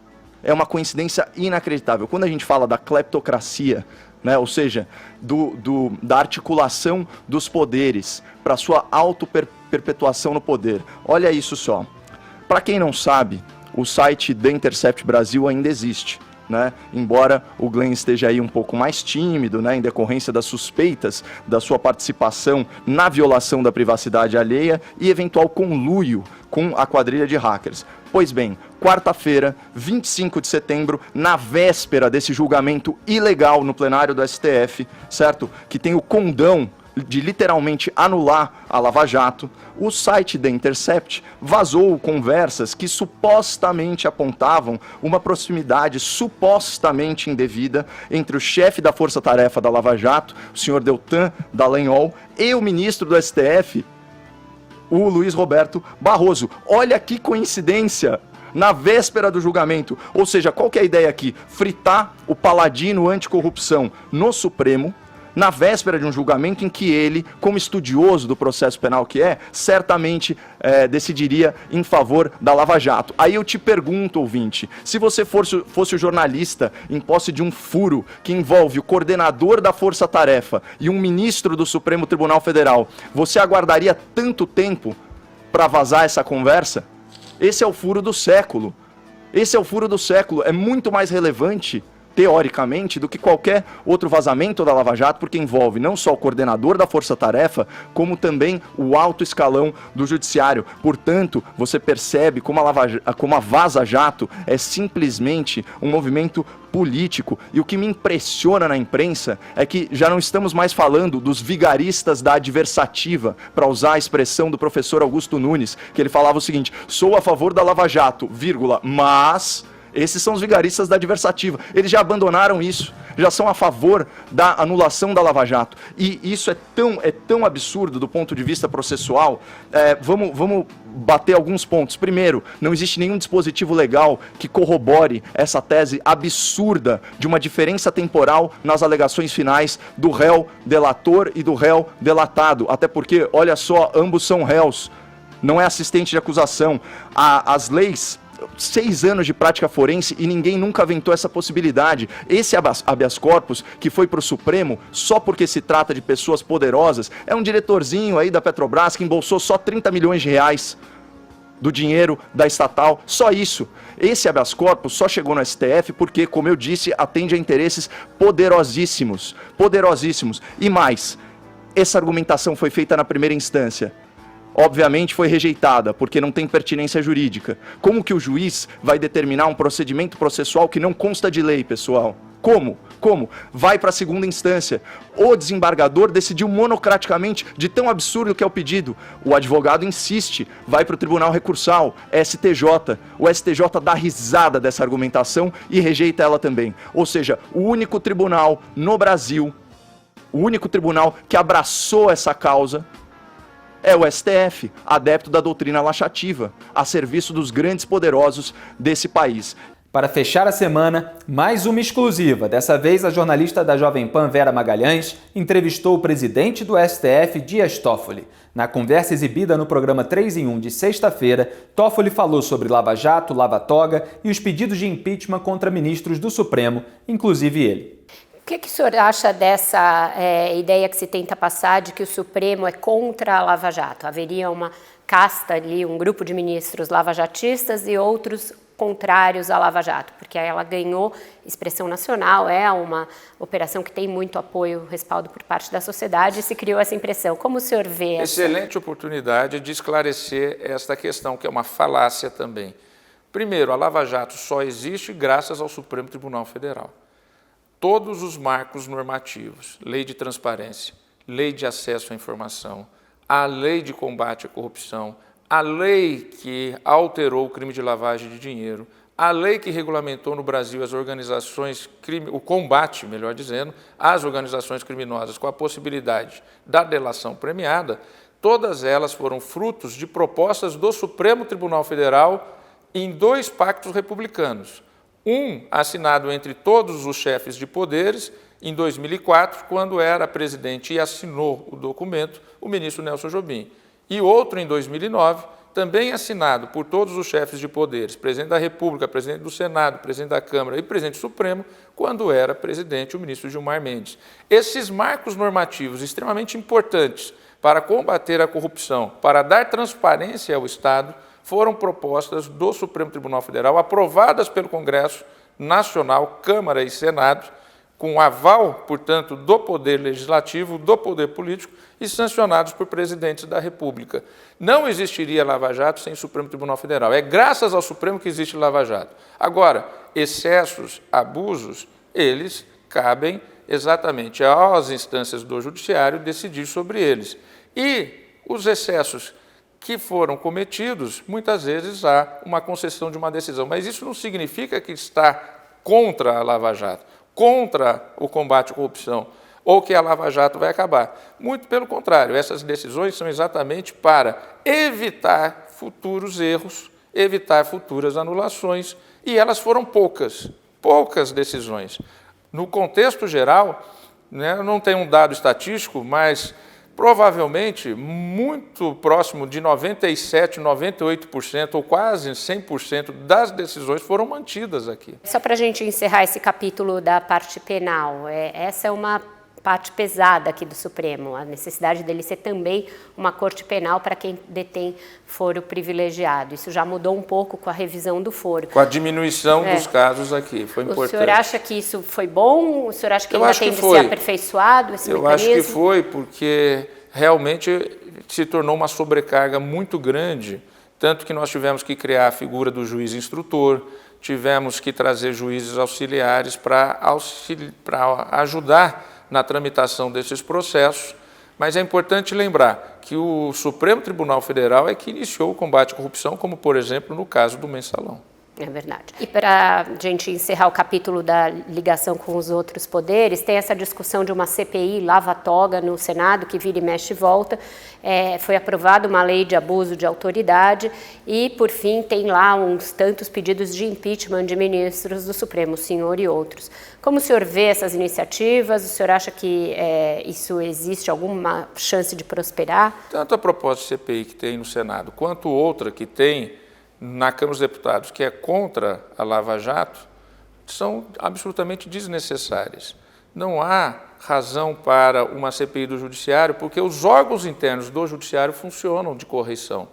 É uma coincidência inacreditável. Quando a gente fala da cleptocracia né? Ou seja, da articulação dos poderes para sua auto-perpetuação no poder. Olha isso só. Para quem não sabe, o site The Intercept Brasil ainda existe, né? Embora o Glenn esteja aí um pouco mais tímido, né, em decorrência das suspeitas da sua participação na violação da privacidade alheia e eventual conluio com a quadrilha de hackers. Pois bem, quarta-feira, 25 de setembro, na véspera desse julgamento ilegal no plenário do STF, certo? Que tem o condão de literalmente anular a Lava Jato, o site The Intercept vazou conversas que supostamente apontavam uma proximidade supostamente indevida entre o chefe da força-tarefa da Lava Jato, o senhor Deltan Dallagnol, e o ministro do STF, o Luiz Roberto Barroso. Olha que coincidência! Na véspera do julgamento. Ou seja, qual que é a ideia aqui? Fritar o paladino anticorrupção no Supremo, na véspera de um julgamento em que ele, como estudioso do processo penal que é, certamente decidiria em favor da Lava Jato. Aí eu te pergunto, ouvinte, se você fosse o jornalista em posse de um furo que envolve o coordenador da Força Tarefa e um ministro do Supremo Tribunal Federal, você aguardaria tanto tempo para vazar essa conversa? Esse é o furo do século. Esse é o furo do século. É muito mais relevante, teoricamente, do que qualquer outro vazamento da Lava Jato, porque envolve não só o coordenador da força-tarefa, como também o alto escalão do judiciário. Portanto, você percebe como a Vaza Jato é simplesmente um movimento político. E o que me impressiona na imprensa é que já não estamos mais falando dos vigaristas da adversativa, para usar a expressão do professor Augusto Nunes, que ele falava o seguinte: sou a favor da Lava Jato, vírgula, mas... Esses são os vigaristas da adversativa. Eles já abandonaram isso, já são a favor da anulação da Lava Jato. E isso é tão absurdo do ponto de vista processual. Vamos bater alguns pontos. Primeiro, não existe nenhum dispositivo legal que corrobore essa tese absurda de uma diferença temporal nas alegações finais do réu delator e do réu delatado. Até porque, olha só, ambos são réus. Não é assistente de acusação. As leis... 6 anos de prática forense e ninguém nunca aventou essa possibilidade. Esse habeas corpus que foi para o Supremo só porque se trata de pessoas poderosas, é um diretorzinho aí da Petrobras que embolsou só 30 milhões de reais do dinheiro da estatal, só isso. Esse habeas corpus só chegou no STF porque, como eu disse, atende a interesses poderosíssimos. Poderosíssimos. E mais, essa argumentação foi feita na primeira instância. Obviamente foi rejeitada, porque não tem pertinência jurídica. Como que o juiz vai determinar um procedimento processual que não consta de lei, pessoal? Como? Vai para a segunda instância. O desembargador decidiu monocraticamente de tão absurdo que é o pedido. O advogado insiste, vai para o Tribunal Recursal, STJ. O STJ dá risada dessa argumentação e rejeita ela também. Ou seja, o único tribunal no Brasil, o único tribunal que abraçou essa causa, é o STF, adepto da doutrina laxativa, a serviço dos grandes poderosos desse país. Para fechar a semana, mais uma exclusiva. Dessa vez, a jornalista da Jovem Pan, Vera Magalhães, entrevistou o presidente do STF, Dias Toffoli. Na conversa exibida no programa 3 em 1 de sexta-feira, Toffoli falou sobre Lava Jato, Lava Toga e os pedidos de impeachment contra ministros do Supremo, inclusive ele. O que o senhor acha dessa ideia que se tenta passar de que o Supremo é contra a Lava Jato? Haveria uma casta ali, um grupo de ministros lavajatistas e outros contrários à Lava Jato, porque ela ganhou expressão nacional, é uma operação que tem muito apoio, respaldo por parte da sociedade e se criou essa impressão. Como o senhor vê essa? Excelente oportunidade de esclarecer esta questão, que é uma falácia também. Primeiro, a Lava Jato só existe graças ao Supremo Tribunal Federal. Todos os marcos normativos, lei de transparência, lei de acesso à informação, a lei de combate à corrupção, a lei que alterou o crime de lavagem de dinheiro, a lei que regulamentou no Brasil as organizações, o combate, melhor dizendo, às organizações criminosas com a possibilidade da delação premiada, todas elas foram frutos de propostas do Supremo Tribunal Federal em 2 pactos republicanos. Um assinado entre todos os chefes de poderes em 2004, quando era presidente e assinou o documento, o ministro Nelson Jobim. E outro em 2009, também assinado por todos os chefes de poderes, presidente da República, presidente do Senado, presidente da Câmara e presidente Supremo, quando era presidente o ministro Gilmar Mendes. Esses marcos normativos extremamente importantes para combater a corrupção, para dar transparência ao Estado, foram propostas do Supremo Tribunal Federal, aprovadas pelo Congresso Nacional, Câmara e Senado, com aval, portanto, do Poder Legislativo, do Poder Político e sancionados por presidentes da República. Não existiria Lava Jato sem Supremo Tribunal Federal. É graças ao Supremo que existe Lava Jato. Agora, excessos, abusos, eles cabem exatamente às instâncias do Judiciário decidir sobre eles. E os excessos que foram cometidos, muitas vezes há uma concessão de uma decisão. Mas isso não significa que está contra a Lava Jato, contra o combate à corrupção, ou que a Lava Jato vai acabar. Muito pelo contrário, essas decisões são exatamente para evitar futuros erros, evitar futuras anulações, e elas foram poucas decisões. No contexto geral, né, eu não tenho um dado estatístico, mas provavelmente muito próximo de 97%, 98% ou quase 100% das decisões foram mantidas aqui. Só para a gente encerrar esse capítulo da parte penal, essa é uma parte pesada aqui do Supremo, a necessidade dele ser também uma corte penal para quem detém foro privilegiado. Isso já mudou um pouco com a revisão do foro. Com a diminuição dos casos aqui, foi importante. O senhor acha que isso foi bom? O senhor acha que ainda tem de ser aperfeiçoado esse mecanismo? Eu acho que foi, porque realmente se tornou uma sobrecarga muito grande, tanto que nós tivemos que criar a figura do juiz instrutor, tivemos que trazer juízes auxiliares para ajudar na tramitação desses processos, mas é importante lembrar que o Supremo Tribunal Federal é que iniciou o combate à corrupção, como, por exemplo, no caso do Mensalão. É verdade. E para a gente encerrar o capítulo da ligação com os outros poderes, tem essa discussão de uma CPI lava-toga no Senado, que vira e mexe e volta. Foi aprovada uma lei de abuso de autoridade e, por fim, tem lá uns tantos pedidos de impeachment de ministros do Supremo, o senhor e outros. Como o senhor vê essas iniciativas? O senhor acha que isso existe alguma chance de prosperar? Tanto a proposta de CPI que tem no Senado, quanto outra que tem na Câmara dos Deputados, que é contra a Lava Jato, são absolutamente desnecessárias. Não há razão para uma CPI do Judiciário, porque os órgãos internos do Judiciário funcionam de correição.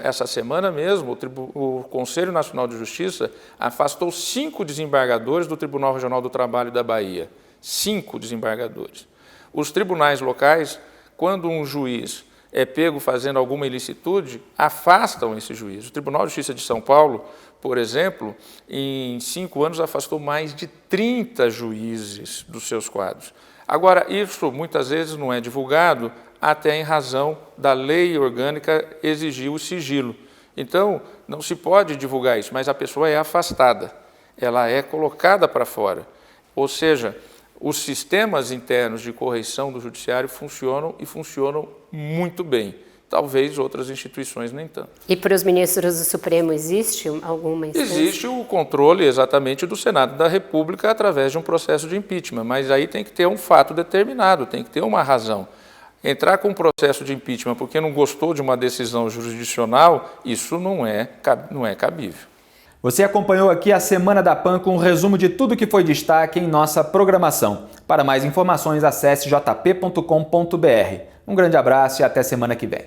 Essa semana mesmo, o Conselho Nacional de Justiça afastou 5 desembargadores do Tribunal Regional do Trabalho da Bahia. 5 desembargadores. Os tribunais locais, quando um juiz é pego fazendo alguma ilicitude, afastam esse juiz. O Tribunal de Justiça de São Paulo, por exemplo, em 5 anos afastou mais de 30 juízes dos seus quadros. Agora, isso muitas vezes não é divulgado, até em razão da lei orgânica exigir o sigilo. Então, não se pode divulgar isso, mas a pessoa é afastada, ela é colocada para fora. Ou seja, os sistemas internos de correição do Judiciário funcionam e funcionam muito bem. Talvez outras instituições nem tanto. E para os ministros do Supremo existe alguma instância? Existe o controle exatamente do Senado da República através de um processo de impeachment, mas aí tem que ter um fato determinado, tem que ter uma razão. Entrar com um processo de impeachment porque não gostou de uma decisão jurisdicional, isso não é cabível. Você acompanhou aqui a Semana da PAN com um resumo de tudo que foi destaque em nossa programação. Para mais informações, acesse jp.com.br. Um grande abraço e até semana que vem.